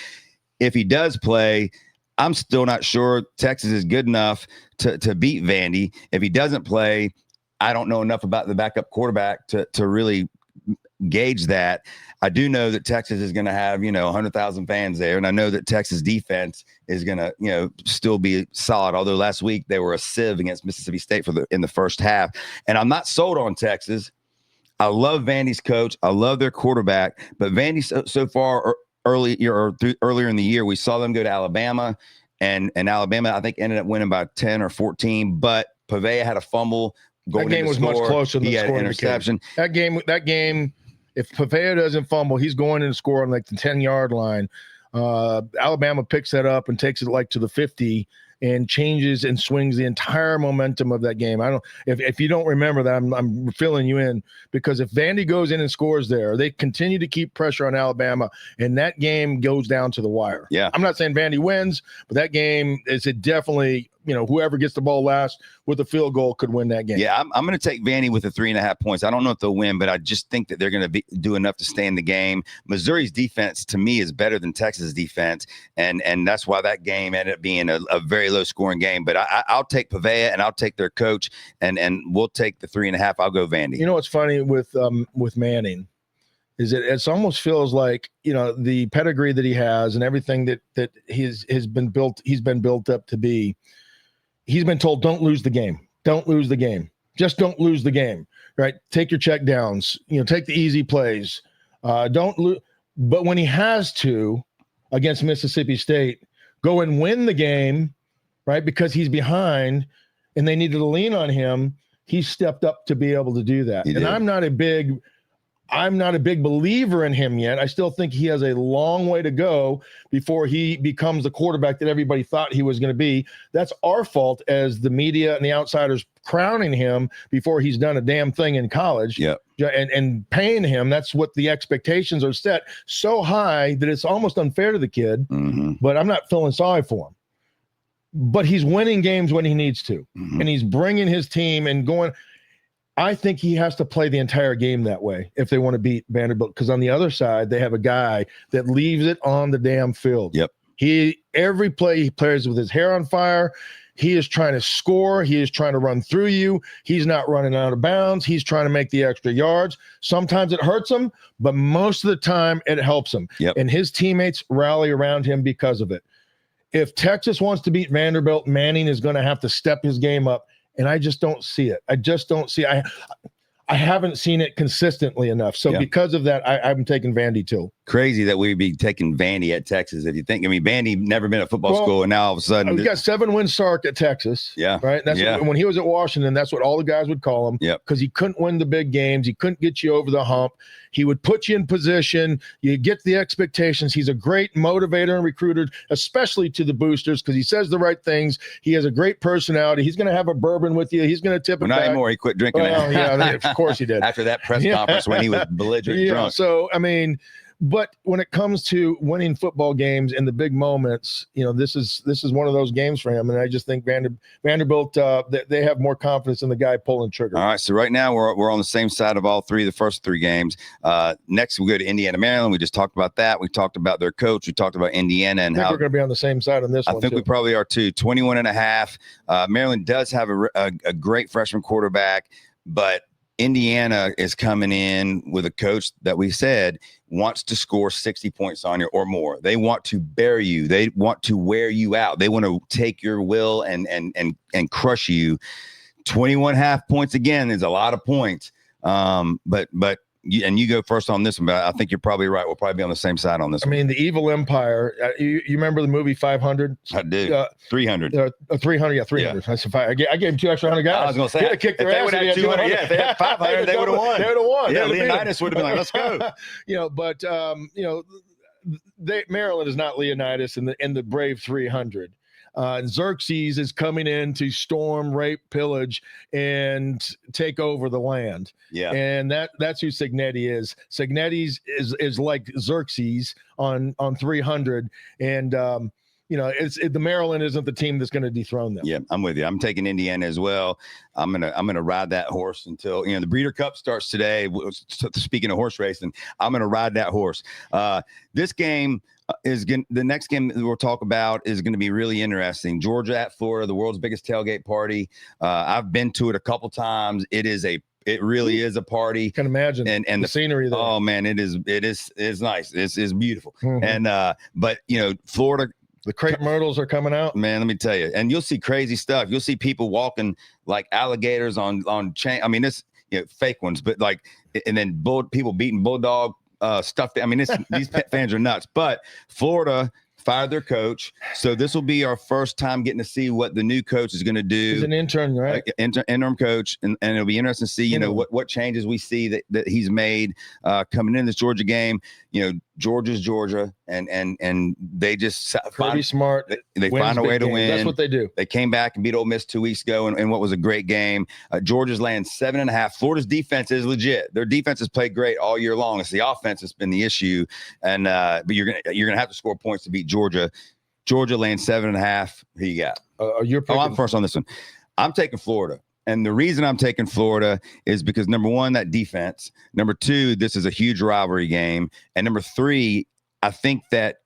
S2: If he does play, I'm still not sure Texas is good enough to beat Vandy. If he doesn't play, I don't know enough about the backup quarterback to really gauge that. I do know that Texas is going to have, 100,000 fans there. And I know that Texas defense is going to, still be solid. Although last week they were a sieve against Mississippi State in the first half. And I'm not sold on Texas. I love Vandy's coach. I love their quarterback, but Vandy so far earlier in the year, we saw them go to Alabama and Alabama, I think, ended up winning by 10 or 14, but Pavea had a fumble.
S3: That game was much closer than the score
S2: interception.
S3: That game, if Pavea doesn't fumble, he's going in to score on like the 10-yard line. Alabama picks that up and takes it like to the 50 and changes and swings the entire momentum of that game. If you don't remember that, I'm filling you in, because if Vandy goes in and scores there, they continue to keep pressure on Alabama, and that game goes down to the wire.
S2: Yeah.
S3: I'm not saying Vandy wins, but that game is definitely, whoever gets the ball last with a field goal could win that game.
S2: Yeah, I'm going to take Vandy with the 3.5 points. I don't know if they'll win, but I just think that they're going to do enough to stay in the game. Missouri's defense, to me, is better than Texas' defense, and that's why that game ended up being a very low-scoring game. But I'll take Pavea, and I'll take their coach, and we'll take the 3.5. I'll go Vandy.
S3: You know what's funny with Manning is that it almost feels like, the pedigree that he has and everything that he's been built up to be. He's been told, don't lose the game. Don't lose the game. Just don't lose the game, right? Take your check downs, take the easy plays. Don't lose. But when he has to, against Mississippi State, go and win the game, right? Because he's behind and they needed to lean on him. He stepped up to be able to do that. And I'm not a big believer in him yet. I still think he has a long way to go before he becomes the quarterback that everybody thought he was going to be. That's our fault as the media and the outsiders crowning him before he's done a damn thing in college.
S2: Yeah.
S3: And paying him. That's what the expectations are set so high that it's almost unfair to the kid. Mm-hmm. But I'm not feeling sorry for him. But he's winning games when he needs to. Mm-hmm. And he's bringing his team and going – I think he has to play the entire game that way if they want to beat Vanderbilt, because on the other side, they have a guy that leaves it on the damn field.
S2: Yep.
S3: Every play he plays with his hair on fire. He is trying to score. He is trying to run through you. He's not running out of bounds. He's trying to make the extra yards. Sometimes it hurts him, but most of the time it helps him.
S2: Yep.
S3: And his teammates rally around him because of it. If Texas wants to beat Vanderbilt, Manning is going to have to step his game up, and I just don't see it. I haven't seen it consistently enough. So because of that, I'm taking Vandy too.
S2: Crazy that we'd be taking Vandy at Texas. If you think, Vandy never been a football school, and now all of a sudden
S3: we got 7-win Sark at Texas.
S2: Yeah,
S3: right. That's when he was at Washington. That's what all the guys would call him.
S2: Yeah,
S3: because he couldn't win the big games. He couldn't get you over the hump. He would put you in position. You get the expectations. He's a great motivator and recruiter, especially to the boosters, because he says the right things. He has a great personality. He's going to have a bourbon with you. He's going to tip it
S2: not
S3: back.
S2: Anymore. He quit drinking.
S3: Of course he did.
S2: After that press conference when he was belligerent drunk.
S3: So but when it comes to winning football games in the big moments, this is one of those games for him. And I just think Vanderbilt, they have more confidence in the guy pulling trigger.
S2: All right. So right now we're on the same side of all three, the first three games. Next we go to Indiana, Maryland. We just talked about that. We talked about their coach. We talked about Indiana and
S3: I think
S2: how
S3: we're going to be on the same side on this one.
S2: I think we probably are too. 21.5. Maryland does have a great freshman quarterback, but Indiana is coming in with a coach that we said wants to score 60 points on you or more. They want to bury you. They want to wear you out. They want to take your will and crush you. 21.5 points again is a lot of points. But you go first on this one, but I think you're probably right. We'll probably be on the same side on this one.
S3: The Evil Empire. You remember the movie 500?
S2: I do. 300.
S3: 300. Yeah, 300. Yeah. I gave him 2 extra $100 guys.
S2: I was going to say,
S3: if
S2: they would have 200. Yeah, if they had 500, they would have won.
S3: They would have won.
S2: Yeah, Leonidas would have been like, let's go.
S3: Maryland is not Leonidas in the Brave 300. Xerxes is coming in to storm, rape, pillage, and take over the land.
S2: Yeah,
S3: and that's who Cignetti is. Cignetti is like Xerxes on 300, and the Maryland isn't the team that's going to dethrone them.
S2: Yeah, I'm with you. I'm taking Indiana as well. I'm gonna ride that horse until the Breeder Cup starts today. Speaking of horse racing, I'm gonna ride that horse. This game. The next game that we'll talk about is going to be really interesting. Georgia at Florida, the world's biggest tailgate party. I've been to it a couple times. It really is a party.
S3: Can imagine and the scenery there.
S2: Oh man, it's nice. It's beautiful. Mm-hmm. And but Florida.
S3: The crepe myrtles are coming out.
S2: Man, let me tell you. And you'll see crazy stuff. You'll see people walking like alligators on chain. It's fake ones, but and then people beating bulldog stuff. These fans are nuts. But Florida fired their coach, so this will be our first time getting to see what the new coach is going to do.
S3: He's an intern, right?
S2: Interim coach, and it'll be interesting to see what changes we see that he's made coming in this Georgia game. Georgia's Georgia, and they just
S3: pretty smart.
S2: They find a way to win.
S3: That's what they do.
S2: They came back and beat Ole Miss 2 weeks ago, and what was a great game. Georgia's laying 7.5. Florida's defense is legit. Their defense has played great all year long. It's the offense that's been the issue, and but you're gonna have to score points to beat Georgia. Georgia laying 7.5. Who you got? I'm first on this one. I'm taking Florida. And the reason I'm taking Florida is because, number one, that defense. Number two, this is a huge rivalry game. And number three, I think that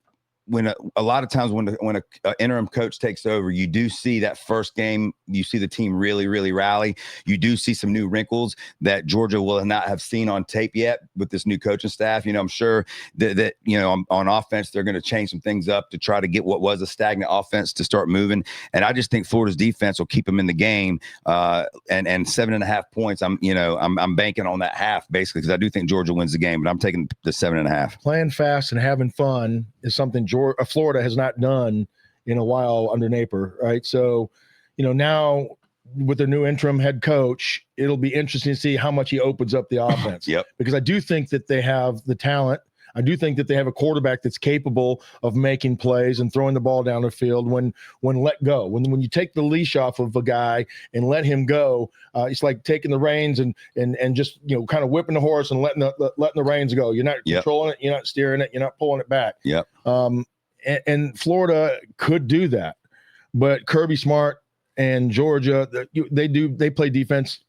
S2: when a lot of times when an interim coach takes over, you do see that first game, you see the team really, really rally. You do see some new wrinkles that Georgia will not have seen on tape yet with this new coaching staff. I'm sure that on offense, they're going to change some things up to try to get what was a stagnant offense to start moving. And I just think Florida's defense will keep them in the game. And 7.5 points, I'm banking on that half basically, because I do think Georgia wins the game, but I'm taking the 7.5.
S3: Playing fast and having fun is something Florida has not done in a while under Napier, right? So, now with their new interim head coach, it'll be interesting to see how much he opens up the offense.
S2: Yep.
S3: Because I do think that they have the talent. I do think that they have a quarterback that's capable of making plays and throwing the ball down the field when let go. When you take the leash off of a guy and let him go, it's like taking the reins and just kind of whipping the horse and letting the reins go. You're not controlling it. You're not steering it. You're not pulling it back.
S2: Yep.
S3: And Florida could do that, but Kirby Smart and Georgia, they play defense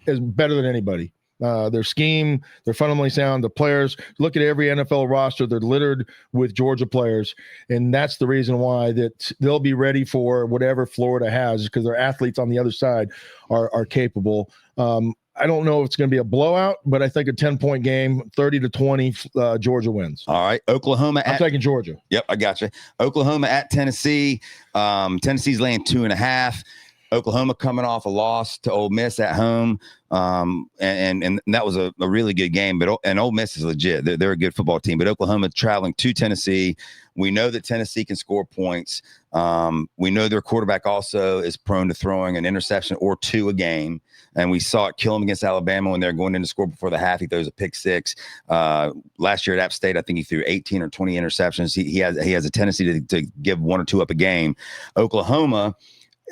S3: as better than anybody. Their scheme, they're fundamentally sound. The players, look at every NFL roster, they're littered with Georgia players. And that's the reason why that they'll be ready for whatever Florida has, because their athletes on the other side are capable. I don't know if it's going to be a blowout, but I think a 10-point game, 30-20, Georgia wins.
S2: All right. Oklahoma.
S3: I'm taking Georgia.
S2: Yep, I got you. Oklahoma at Tennessee. Tennessee's laying 2.5. Oklahoma coming off a loss to Ole Miss at home. And that was a really good game. And Ole Miss is legit. They're a good football team. But Oklahoma traveling to Tennessee. We know that Tennessee can score points. We know their quarterback also is prone to throwing an interception or two a game. And we saw it kill him against Alabama when they're going in to score before the half. He throws a pick six. Last year at App State, I think he threw 18 or 20 interceptions. He has a tendency to give one or two up a game. Oklahoma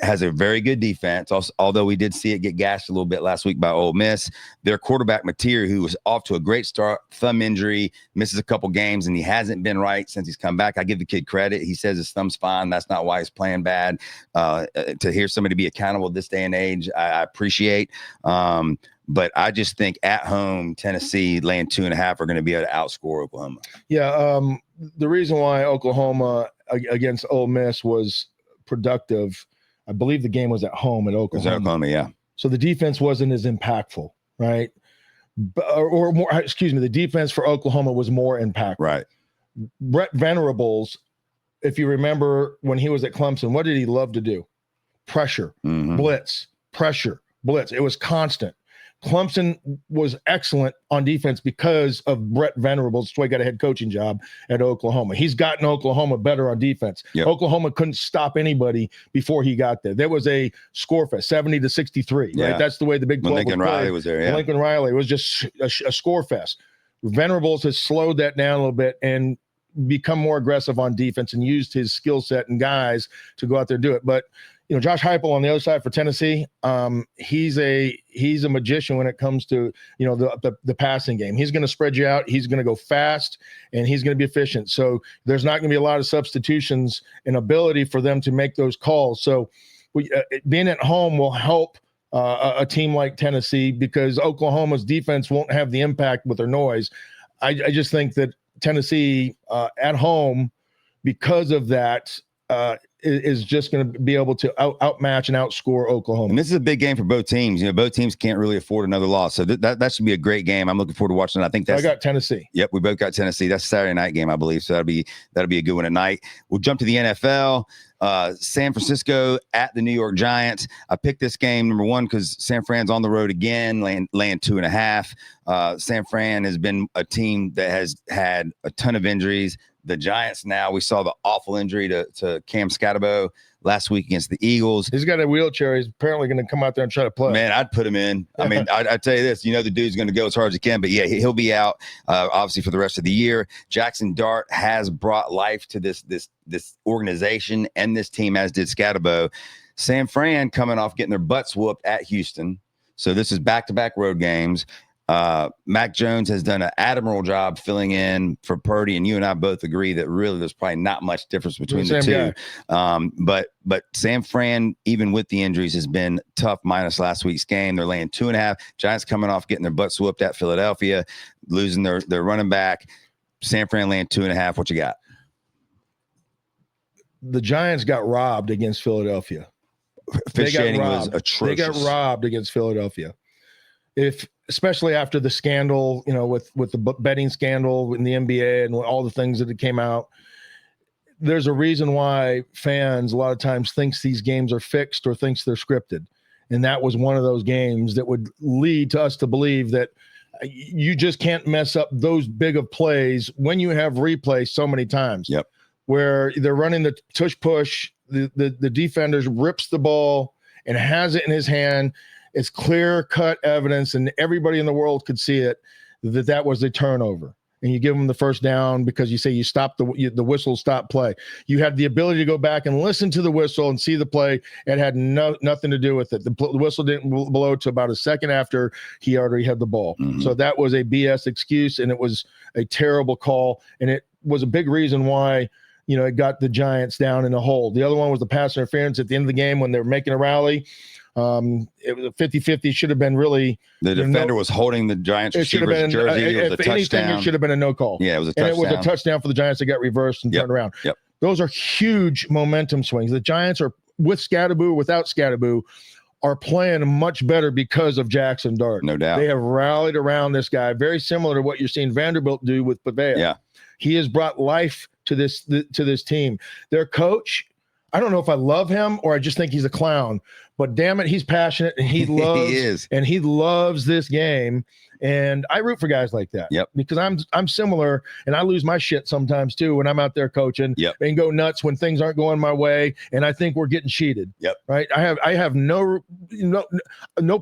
S2: has a very good defense, although we did see it get gashed a little bit last week by Ole Miss. Their quarterback, Mateer, who was off to a great start, thumb injury, misses a couple games, and he hasn't been right since he's come back. I give the kid credit. He says his thumb's fine. That's not why he's playing bad. To hear somebody be accountable this day and age, I appreciate. But I just think at home, Tennessee laying 2.5 are going to be able to outscore Oklahoma.
S3: Yeah, the reason why Oklahoma against Ole Miss was productive, I believe the game was at home at Oklahoma.
S2: It was Oklahoma, yeah.
S3: So the defense wasn't as impactful, right? Or more, excuse me, the defense for Oklahoma was more impactful.
S2: Right.
S3: Brett Venerables, if you remember when he was at Clemson, what did he love to do? Pressure, blitz, pressure, blitz. It was constant. Clemson was excellent on defense because of Brett Venerables. That's why he got a head coaching job at Oklahoma. He's gotten Oklahoma better on defense. Yep. Oklahoma couldn't stop anybody before he got there. There was a score fest, 70-63.
S2: Yeah.
S3: Right, that's the way the Big 12
S2: Lincoln Riley was there. Yeah.
S3: Lincoln Riley was just a score fest. Venerables has slowed that down a little bit and become more aggressive on defense and used his skill set and guys to go out there and do it. But Josh Heupel on the other side for Tennessee, he's a magician when it comes to the passing game. He's going to spread you out. He's going to go fast, and he's going to be efficient. So there's not going to be a lot of substitutions and ability for them to make those calls. So being at home will help a team like Tennessee because Oklahoma's defense won't have the impact with their noise. I just think that Tennessee at home, because of that, is just going to be able to outmatch and outscore Oklahoma.
S2: And this is a big game for both teams. Both teams can't really afford another loss. So that should be a great game. I'm looking forward to watching it. I think I
S3: got Tennessee.
S2: Yep, we both got Tennessee. That's a Saturday night game, I believe. So that'll be a good one at night. We'll jump to the NFL. San Francisco at the New York Giants. I picked this game, number one, because San Fran's on the road again, laying 2.5. San Fran has been a team that has had a ton of injuries. The Giants now, we saw the awful injury to Cam Scatterbo last week against the Eagles.
S3: He's got a wheelchair. He's apparently going to come out there and try to play.
S2: Man, I'd put him in. I mean, I'd tell you this, the dude's going to go as hard as he can, but yeah, he'll be out obviously for the rest of the year. Jackson Dart has brought life to this organization and this team, as did Scatterbo. San Fran coming off getting their butts whooped at Houston. So this is back-to-back road games. Mac Jones has done an admirable job filling in for Purdy, and you and I both agree that really there's probably not much difference between the two. But San Fran, even with the injuries, has been tough minus last week's game. They're laying 2.5. Giants coming off getting their butts whooped at Philadelphia, losing their running back. San Fran laying 2.5. What you got?
S3: The Giants got robbed against Philadelphia.
S2: Officiating was atrocious.
S3: They got robbed against Philadelphia. Especially after the scandal, with the betting scandal in the NBA and all the things that came out, there's a reason why fans a lot of times thinks these games are fixed or thinks they're scripted. And that was one of those games that would lead to us to believe that you just can't mess up those big of plays when you have replay so many times.
S2: Yep.
S3: Where they're running the tush push, the defender rips the ball and has it in his hand. It's clear-cut evidence, and everybody in the world could see it, that was a turnover. And you give them the first down because you say you stop the whistle, stop play. You had the ability to go back and listen to the whistle and see the play. It had nothing to do with it. The whistle didn't blow to about a second after he already had the ball. Mm-hmm. So that was a BS excuse, and it was a terrible call, and it was a big reason why it got the Giants down in a hole. The other one was the pass interference at the end of the game when they were making a rally. It was a 50-50. Should have been really.
S2: The defender was holding the Giants receiver's jersey. It was a touchdown.
S3: It should have been a no call.
S2: Yeah, it was a touchdown.
S3: And it was a touchdown for the Giants that got reversed and turned around.
S2: Yep.
S3: Those are huge momentum swings. The Giants are, with Scatterboo, without Scatterboo, are playing much better because of Jackson Dart.
S2: No doubt.
S3: They have rallied around this guy, very similar to what you're seeing Vanderbilt do with Pavea.
S2: Yeah.
S3: He has brought life to this team. Their coach, I don't know if I love him or I just think he's a clown, but damn it, he's passionate and he loves and he loves this game. And I root for guys like that.
S2: Yep.
S3: Because I'm similar, and I lose my shit sometimes too when I'm out there coaching.
S2: Yep.
S3: And go nuts when things aren't going my way, and I think we're getting cheated.
S2: Yep.
S3: Right. I have no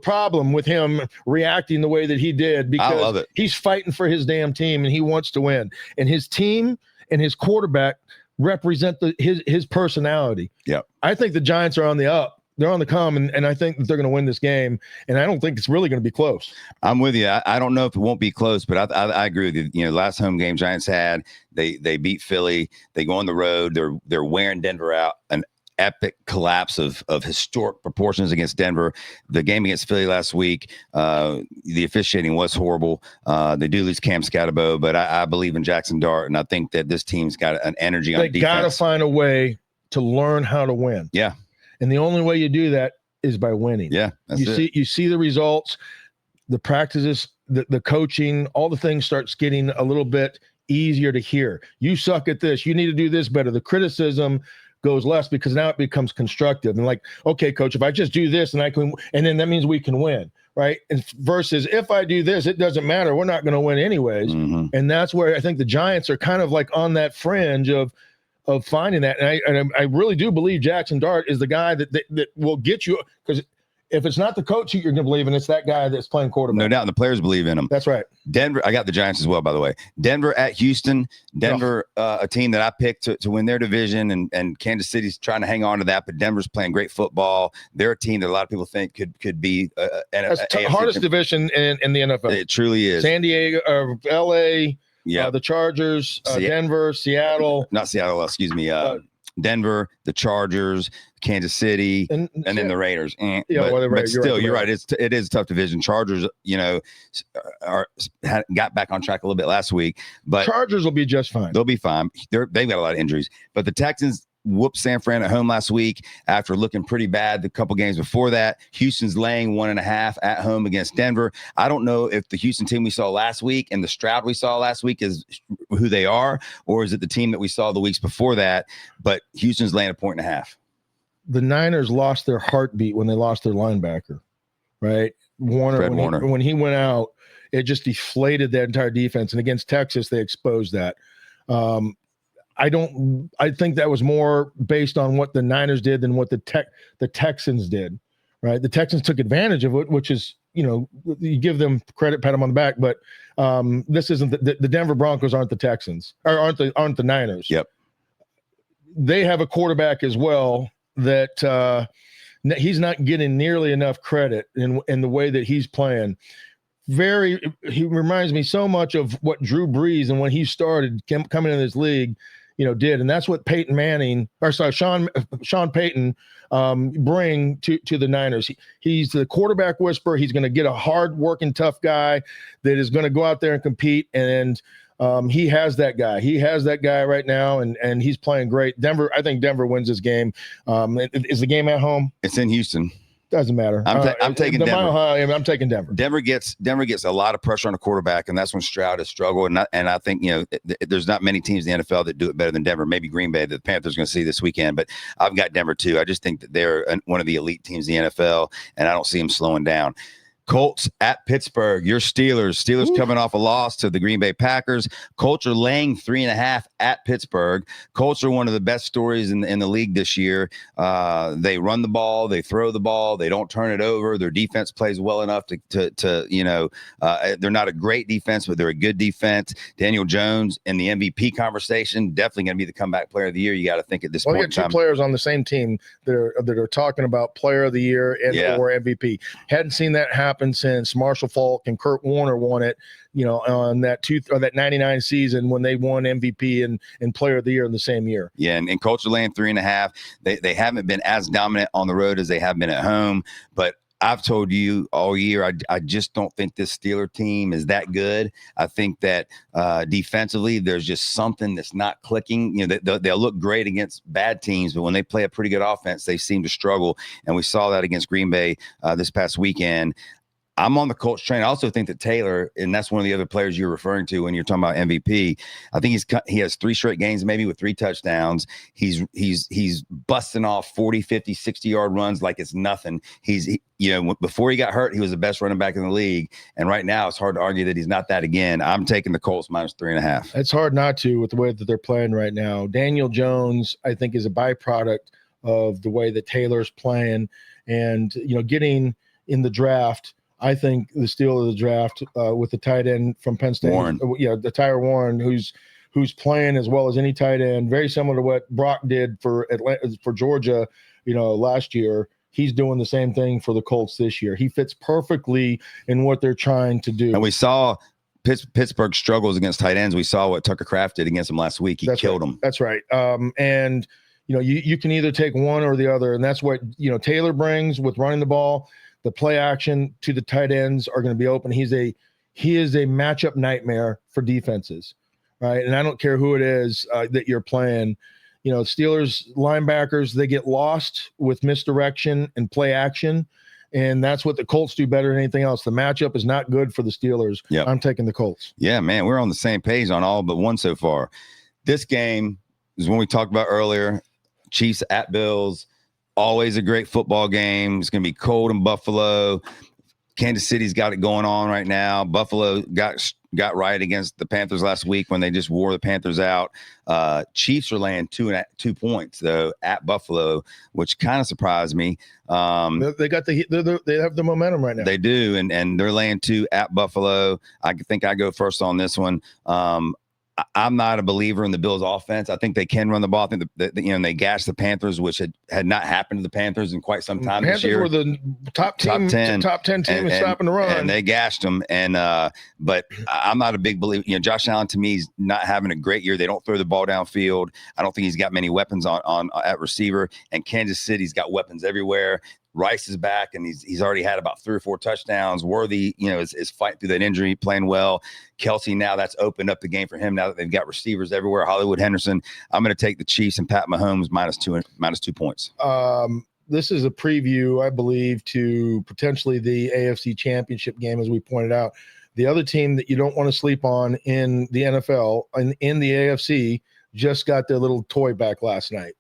S3: problem with him reacting the way that he did, because
S2: I love it.
S3: He's fighting for his damn team and he wants to win. And his team and his quarterback represent his personality.
S2: Yep.
S3: I think the Giants are on the up. They're on the come, and I think that they're going to win this game, and I don't think it's really going to be close. I'm
S2: with you. I don't know if it won't be close, but I agree with you. You know, last home game Giants had, they beat Philly. They go on the road. They're wearing Denver out. An epic collapse of historic proportions against Denver. The game against Philly last week, the officiating was horrible. They do lose Cam Scatterbo, but I believe in Jackson Dart, and I think that this team's got an energy on defense.
S3: They got to find a way to learn how to win.
S2: Yeah.
S3: And the only way you do that is by winning.
S2: Yeah,
S3: you see the results, the practices, the coaching, all the things starts getting a little bit easier to hear. You suck at this. You need to do this better. The criticism goes less because now it becomes constructive. And like, okay, coach, if I just do this and I can, and then that means we can win, right? And versus if I do this, it doesn't matter. We're not going to win anyways.
S2: Mm-hmm.
S3: And that's where I think the Giants are kind of like on that fringe of finding that. And I really do believe Jackson Dart is the guy that will get you, because if it's not the coach you're going to believe in, it's that guy that's playing quarterback.
S2: No doubt. And the players believe in him.
S3: That's right.
S2: Denver, I got the Giants as well, by the way. Denver at Houston. Denver, a team that I picked to win their division, and Kansas City's trying to hang on to that, but Denver's playing great football. They're a team that a lot of people think could be
S3: hardest division in the NFL.
S2: It truly is.
S3: San Diego, L.A.,
S2: yeah,
S3: the Chargers, Denver, Seattle.
S2: Not Seattle, excuse me. Denver, the Chargers, Kansas City, and then the Raiders. But still, you're right. It is a tough division. Chargers, got back on track a little bit last week, but
S3: Chargers will be just fine.
S2: They'll be fine. They've got a lot of injuries, but the Texans whooped San Fran at home last week after looking pretty bad the couple games before that. Houston's laying 1.5 at home against Denver. I don't know if the Houston team we saw last week and the Stroud we saw last week is who they are, or is it the team that we saw the weeks before that? But Houston's laying 1.5.
S3: The Niners lost their heartbeat when they lost their linebacker, right? Warner. When he went out, it just deflated that entire defense. And against Texas, they exposed that. I think that was more based on what the Niners did than what the Texans did, right? The Texans took advantage of it, which is, you give them credit, pat them on the back, but this isn't the Denver Broncos aren't the Texans, or aren't the Niners.
S2: Yep. They
S3: have a quarterback as well that he's not getting nearly enough credit in the way that he's playing. He reminds me so much of what Drew Brees and when he started coming in this league, did. And that's what Sean Payton bring to the Niners. He's the quarterback whisperer. He's going to get a hard working, tough guy that is going to go out there and compete. And he has that guy. He has that guy right now, and he's playing great. I think Denver wins this game. Is the game at home?
S2: It's in Houston.
S3: Doesn't matter.
S2: I'm taking Denver.
S3: I'm taking Denver.
S2: Denver gets a lot of pressure on the quarterback, and that's when Stroud has struggled. And I think there's not many teams in the NFL that do it better than Denver. Maybe Green Bay, that the Panthers are going to see this weekend, but I've got Denver too. I just think that they're one of the elite teams in the NFL, and I don't see them slowing down. Colts at Pittsburgh. Your Steelers.
S3: Ooh.
S2: Coming off a loss to the Green Bay Packers. Colts are laying 3.5 at Pittsburgh. Colts are one of the best stories in the league this year. They run the ball. They throw the ball. They don't turn it over. Their defense plays well enough to they're not a great defense, but they're a good defense. Daniel Jones in the MVP conversation, definitely going to be the comeback player of the year. You got to think at this point.
S3: We got two players on the same team that are talking about player of the year or MVP. Hadn't seen that happen happened since Marshall Faulk and Kurt Warner won it, on that 99 season when they won MVP and Player of the Year in the same year.
S2: Yeah, and Colts are laying 3.5. They haven't been as dominant on the road as they have been at home, but I've told you all year, I just don't think this Steeler team is that good. I think that defensively, there's just something that's not clicking. They'll look great against bad teams, but when they play a pretty good offense, they seem to struggle. And we saw that against Green Bay this past weekend. I'm on the Colts train. I also think that Taylor, and that's one of the other players you're referring to when you're talking about MVP. I think he has 3 straight games, maybe with 3 touchdowns. He's busting off 40, 50, 60-yard runs like it's nothing. Before he got hurt, he was the best running back in the league. And right now, it's hard to argue that he's not that again. I'm taking the Colts minus 3.5.
S3: It's hard not to with the way that they're playing right now. Daniel Jones, I think, is a byproduct of the way that Taylor's playing, and getting in the draft. I think the steal of the draft with the tight end from Penn State,
S2: Warren.
S3: The Tyler Warren, who's playing as well as any tight end, very similar to what Brock did for Georgia, last year. He's doing the same thing for the Colts this year. He fits perfectly in what they're trying to do.
S2: And we saw Pittsburgh struggles against tight ends. We saw what Tucker Kraft did against him last week. He killed him.
S3: That's right. And you can either take one or the other, and that's what Taylor brings with running the ball. The play action to the tight ends are going to be open. He is a matchup nightmare for defenses, right? And I don't care who it is that you're playing. Steelers linebackers, they get lost with misdirection and play action, and that's what the Colts do better than anything else. The matchup is not good for the Steelers.
S2: Yep.
S3: I'm taking the Colts.
S2: Yeah, man, we're on the same page on all but one so far. This game is one we talked about earlier. Chiefs at Bills. Always a great football game. It's going to be cold in Buffalo. Kansas City's got it going on right now. Buffalo got right against the Panthers last week when they just wore the Panthers out. Chiefs are laying 2 points though at Buffalo, which kind of surprised me.
S3: They have the momentum right now.
S2: They do, and they're laying 2 at Buffalo. I think I go first on this one. I'm not a believer in the Bills' offense. I think they can run the ball. I think they gashed the Panthers, which had not happened to the Panthers in quite some time this year.
S3: Panthers were the top 10 team in stopping the run,
S2: and they gashed them. But I'm not a big believer. Josh Allen to me is not having a great year. They don't throw the ball downfield. I don't think he's got many weapons on at receiver. And Kansas City's got weapons everywhere. Rice is back, and he's already had about 3 or 4 touchdowns. Worthy, is fighting through that injury, playing well. Kelsey, now that's opened up the game for him now that they've got receivers everywhere. Hollywood Henderson. I'm going to take the Chiefs and Pat Mahomes minus 2 points.
S3: This is a preview, I believe, to potentially the AFC Championship game, as we pointed out. The other team that you don't want to sleep on in the NFL and in the AFC just got their little toy back last night.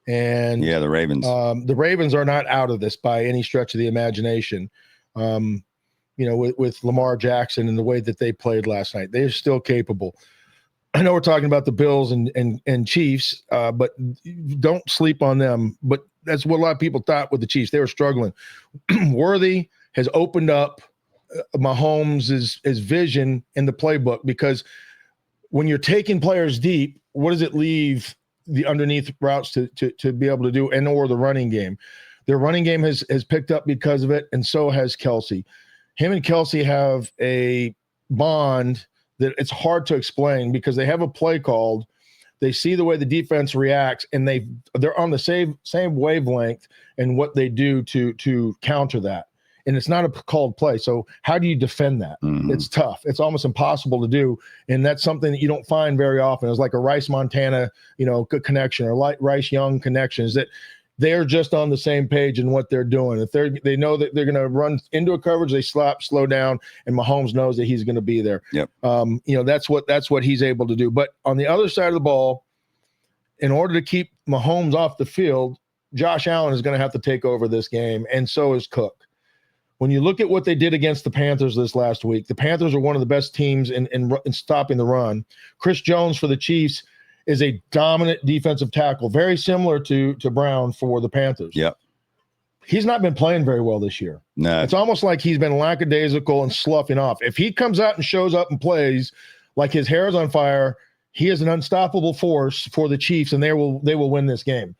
S3: And
S2: yeah, the Ravens.
S3: The Ravens are not out of this by any stretch of the imagination. With Lamar Jackson and the way that they played last night, they're still capable. I know we're talking about the Bills and Chiefs, but don't sleep on them. But that's what a lot of people thought with the Chiefs. They were struggling. Worthy has opened up Mahomes' vision in the playbook, because when you're taking players deep, what does it leave the underneath routes to be able to do, and or the running game? Their running game has picked up because of it, and so has Kelsey. Him and Kelsey have a bond that it's hard to explain, because they have a play called. They see the way the defense reacts, and they're on the same wavelength in what they do to counter that. And it's not a called play. So how do you defend that? Mm-hmm. It's tough. It's almost impossible to do. And that's something that you don't find very often. It's like a Rice Montana, connection, or like Bryce Young connections, that they're just on the same page in what they're doing. If they know that they're going to run into a coverage, they slow down, and Mahomes knows that he's going to be there.
S2: Yep.
S3: That's what he's able to do. But on the other side of the ball, in order to keep Mahomes off the field, Josh Allen is going to have to take over this game, and so is Cook. When you look at what they did against the Panthers this last week, the Panthers are one of the best teams in stopping the run. Chris Jones for the Chiefs is a dominant defensive tackle, very similar to Brown for the Panthers.
S2: Yep.
S3: He's not been playing very well this year.
S2: No.
S3: It's almost like he's been lackadaisical and sloughing off. If he comes out and shows up and plays like his hair is on fire, he is an unstoppable force for the Chiefs, and they will win this game.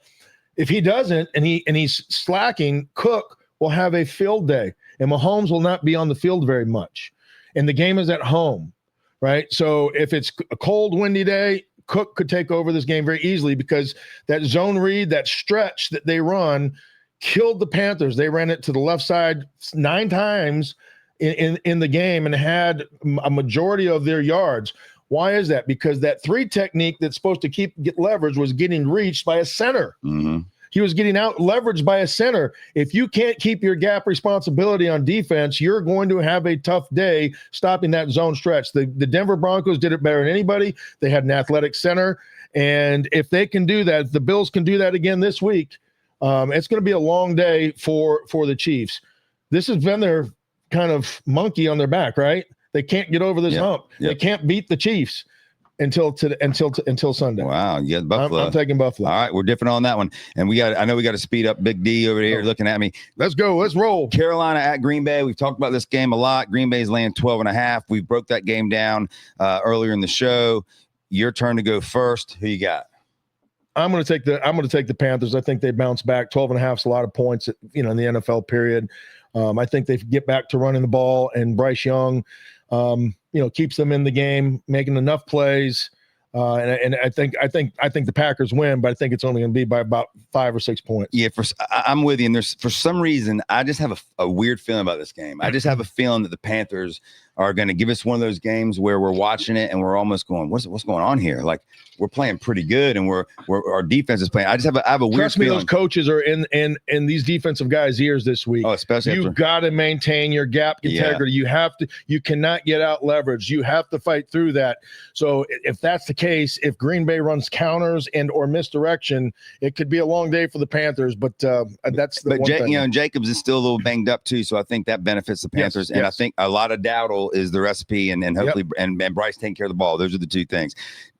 S3: If he doesn't, and he's slacking, Cook will have a field day. and Mahomes will not be on the field very much. And the game is at home, right? So if it's a cold, windy day, Cook could take over this game very easily because that zone read, that stretch that they run, killed the Panthers. They ran it to the left side 9 times in the game and had a majority of their yards. Why is that? Because that 3 technique that's supposed to get leverage was getting reached by a center.
S2: Mm-hmm.
S3: He was getting out leveraged by a center. If you can't keep your gap responsibility on defense, you're going to have a tough day stopping that zone stretch. The Denver Broncos did it better than anybody. They had an athletic center. And if they can do that, if the Bills can do that again this week, it's going to be a long day for the Chiefs. This has been their kind of monkey on their back, right? They can't get over this hump. Yep. They can't beat the Chiefs until Sunday.
S2: Wow, you got Buffalo.
S3: I'm taking Buffalo.
S2: All right, we're different on that one, and I know we got to speed up. Big D over here looking at me.
S3: Let's go. Let's roll.
S2: Carolina at Green Bay. We've talked about this game a lot. Green Bay's laying 12.5. We broke that game down earlier in the show. Your turn to go first. Who you got?
S3: I'm going to take the Panthers. I think they bounce back. 12.5 is a lot of points, in the NFL period. I think they get back to running the ball, and Bryce Young, keeps them in the game, making enough plays. And I think the Packers win, but I think it's only going to be by about 5 or 6 points.
S2: Yeah, I'm with you. And there's, for some reason, I just have a weird feeling about this game. I just have a feeling that the Panthers are going to give us one of those games where we're watching it and we're almost going, what's going on here? Like, we're playing pretty good and our defense is playing. I have a weird
S3: Trust me,
S2: feeling.
S3: those coaches are in these defensive guys' ears this week.
S2: Oh, especially
S3: you've got to maintain your gap integrity.
S2: Yeah.
S3: You cannot get out leveraged. You have to fight through that. So if that's the case, if Green Bay runs counters and or misdirection, it could be a long day for the Panthers. But that's the one thing.
S2: Jacobs is still a little banged up too, so I think that benefits the Panthers. Yes, and I think a lot of doubtful is the recipe, and hopefully and Bryce taking care of the ball. Those are the two things.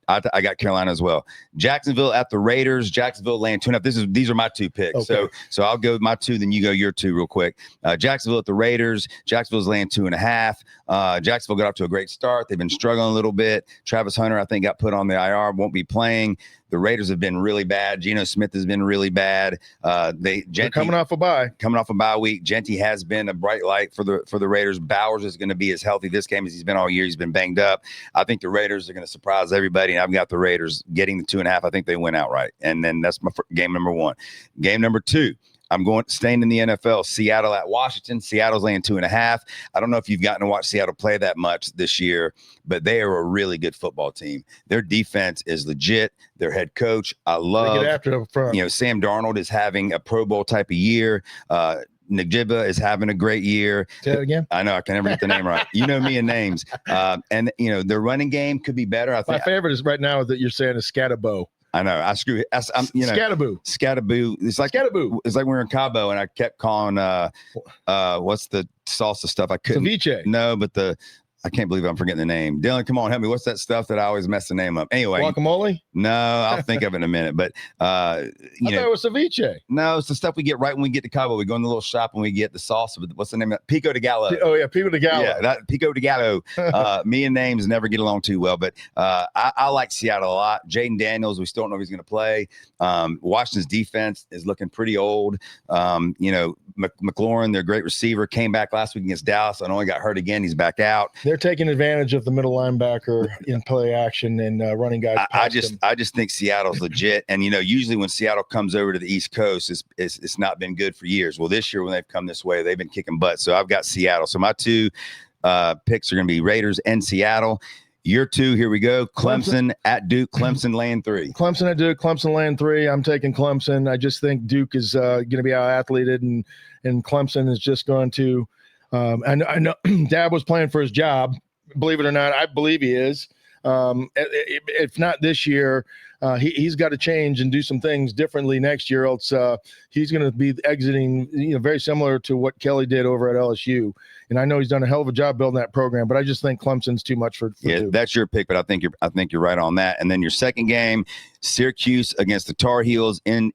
S2: I got Carolina as well. Jacksonville at the Raiders. Jacksonville laying 2.5. These are my 2 picks.
S3: Okay.
S2: So I'll go with my 2, then you go your 2 real quick. Jacksonville at the Raiders. Jacksonville's laying 2.5. Jacksonville got off to a great start. They've been struggling a little bit. Travis Hunter, I think, got put on the IR, won't be playing. The Raiders have been really bad. Geno Smith has been really bad. They're
S3: coming off a bye.
S2: Coming off a bye week. Genty has been a bright light for the Raiders. Bowers is going to be as healthy this game as he's been all year. He's been banged up. I think the Raiders are going to surprise everybody, and I've got the Raiders getting the 2.5. I think they win outright. And then that's my game number 1. Game number 2. I'm staying in the NFL. Seattle at Washington. Seattle's laying 2.5. I don't know if you've gotten to watch Seattle play that much this year, but they are a really good football team. Their defense is legit. Their head coach, I love.
S3: They get after them front.
S2: Sam Darnold is having a Pro Bowl type of year. Najibba is having a great year.
S3: Say that again.
S2: I know I can never get the name right. You know me and names. And their running game could be better. I think
S3: my favorite is right now that you're saying is Scatterbo.
S2: I know. I'm
S3: Scattaboo.
S2: Scattaboo. It's like
S3: Scattaboo.
S2: It's like we're in Cabo, and I kept calling what's the salsa stuff? I couldn't.
S3: Ceviche.
S2: No, but I can't believe I'm forgetting the name. Dylan, come on, help me. What's that stuff that I always mess the name up? Anyway.
S3: Guacamole?
S2: No, I'll think of it in a minute. But
S3: I thought it was ceviche.
S2: No, it's the stuff we get right when we get to Cabo. We go in the little shop and we get the sauce. What's the name of it? Pico de Gallo.
S3: Oh, yeah, Pico de Gallo.
S2: Yeah, Pico de Gallo. Me and names never get along too well. But I like Seattle a lot. Jaden Daniels, we still don't know if he's going to play. Washington's defense is looking pretty old. McLaurin, their great receiver, came back last week against Dallas and only got hurt again. He's back out.
S3: They're taking advantage of the middle linebacker in play action and running guys.
S2: I just think Seattle's legit. And, usually when Seattle comes over to the East Coast, it's not been good for years. Well, this year when they've come this way, they've been kicking butt. So I've got Seattle. So my 2 picks are going to be Raiders and Seattle. Your 2, here we go. Clemson at Duke. Clemson laying 3.
S3: Clemson at Duke. Clemson laying 3. I'm taking Clemson. I just think Duke is going to be out-athleted, and Clemson is just going to I know Dab was playing for his job. Believe it or not, I believe he is. If not this year, he's got to change and do some things differently next year. Else he's going to be exiting, very similar to what Kelly did over at LSU. And I know he's done a hell of a job building that program, but I just think Clemson's too much for Duke.
S2: That's your pick, but I think you're right on that. And then your second game, Syracuse against the Tar Heels in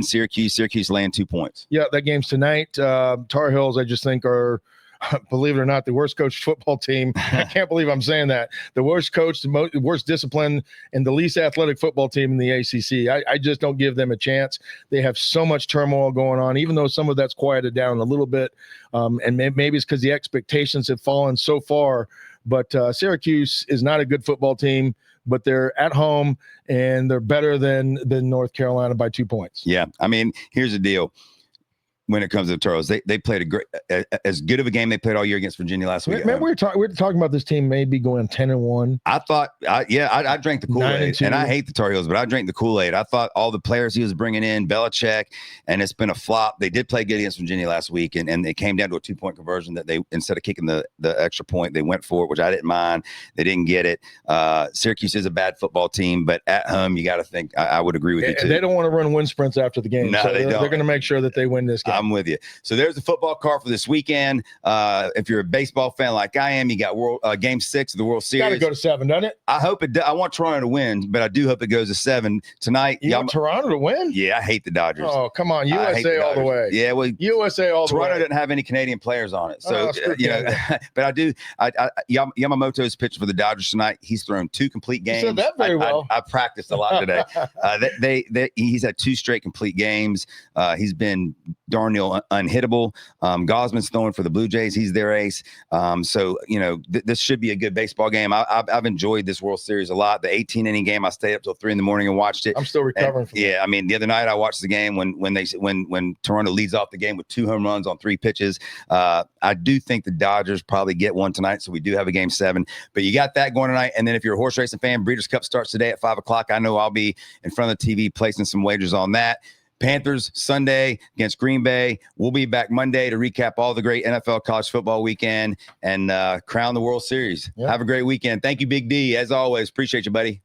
S2: Syracuse. Syracuse laying 2 points.
S3: Yeah, that game's tonight. Tar Heels, I just think are believe it or not, the worst coached football team. I can't believe I'm saying that. The worst coached, the worst disciplined, and the least athletic football team in the ACC. I just don't give them a chance. They have so much turmoil going on, even though some of that's quieted down a little bit. And maybe it's because the expectations have fallen so far. But Syracuse is not a good football team, but they're at home and they're better than North Carolina by 2 points.
S2: Yeah. I mean, here's the deal. When it comes to the Tar Heels, they played a great, as good of a game they played all year against Virginia last week.
S3: Remember, we were talking about this team maybe going 10-1.
S2: I thought, I drank the Kool-Aid, and I hate the Tar Heels, but I drank the Kool-Aid. I thought all the players he was bringing in, Belichick, and it's been a flop. They did play good against Virginia last week, and it came down to a 2-point conversion that they, instead of kicking the extra point, they went for it, which I didn't mind. They didn't get it. Syracuse is a bad football team, but at home, you got to think, I would agree with you too.
S3: They don't want to run wind sprints after the game.
S2: No,
S3: so
S2: they don't.
S3: They're going to make sure that they win this game.
S2: I'm with you. So there's the football card for this weekend. If you're a baseball fan like I am, you got Game 6 of the World Series.
S3: Got to go to 7, doesn't it?
S2: I hope it does. I want Toronto to win, but I do hope it goes to 7 tonight.
S3: You want Toronto to win?
S2: Yeah, I hate the Dodgers.
S3: Oh, come on. USA all the way.
S2: Yeah, well,
S3: USA all the way.
S2: Toronto doesn't have any Canadian players on it. So, but I do. Yamamoto's pitching for the Dodgers tonight. He's thrown 2 complete games.
S3: You said that very well.
S2: I practiced a lot today. He's had 2 straight complete games. He's been darn near unhittable. Gosman's throwing for the Blue Jays. He's their ace. So, this should be a good baseball game. I've enjoyed this World Series a lot. The 18-inning game, I stayed up till 3 a.m. and watched it.
S3: I'm still recovering from
S2: that. I mean, the other night I watched the game when Toronto leads off the game with 2 home runs on 3 pitches. I do think the Dodgers probably get one tonight, so we do have a Game 7. But you got that going tonight. And then if you're a horse racing fan, Breeders' Cup starts today at 5 o'clock. I know I'll be in front of the TV placing some wagers on that. Panthers Sunday against Green Bay. We'll be back Monday to recap all the great NFL college football weekend and crown the World Series. Yep. Have a great weekend. Thank you, Big D. As always, appreciate you, buddy.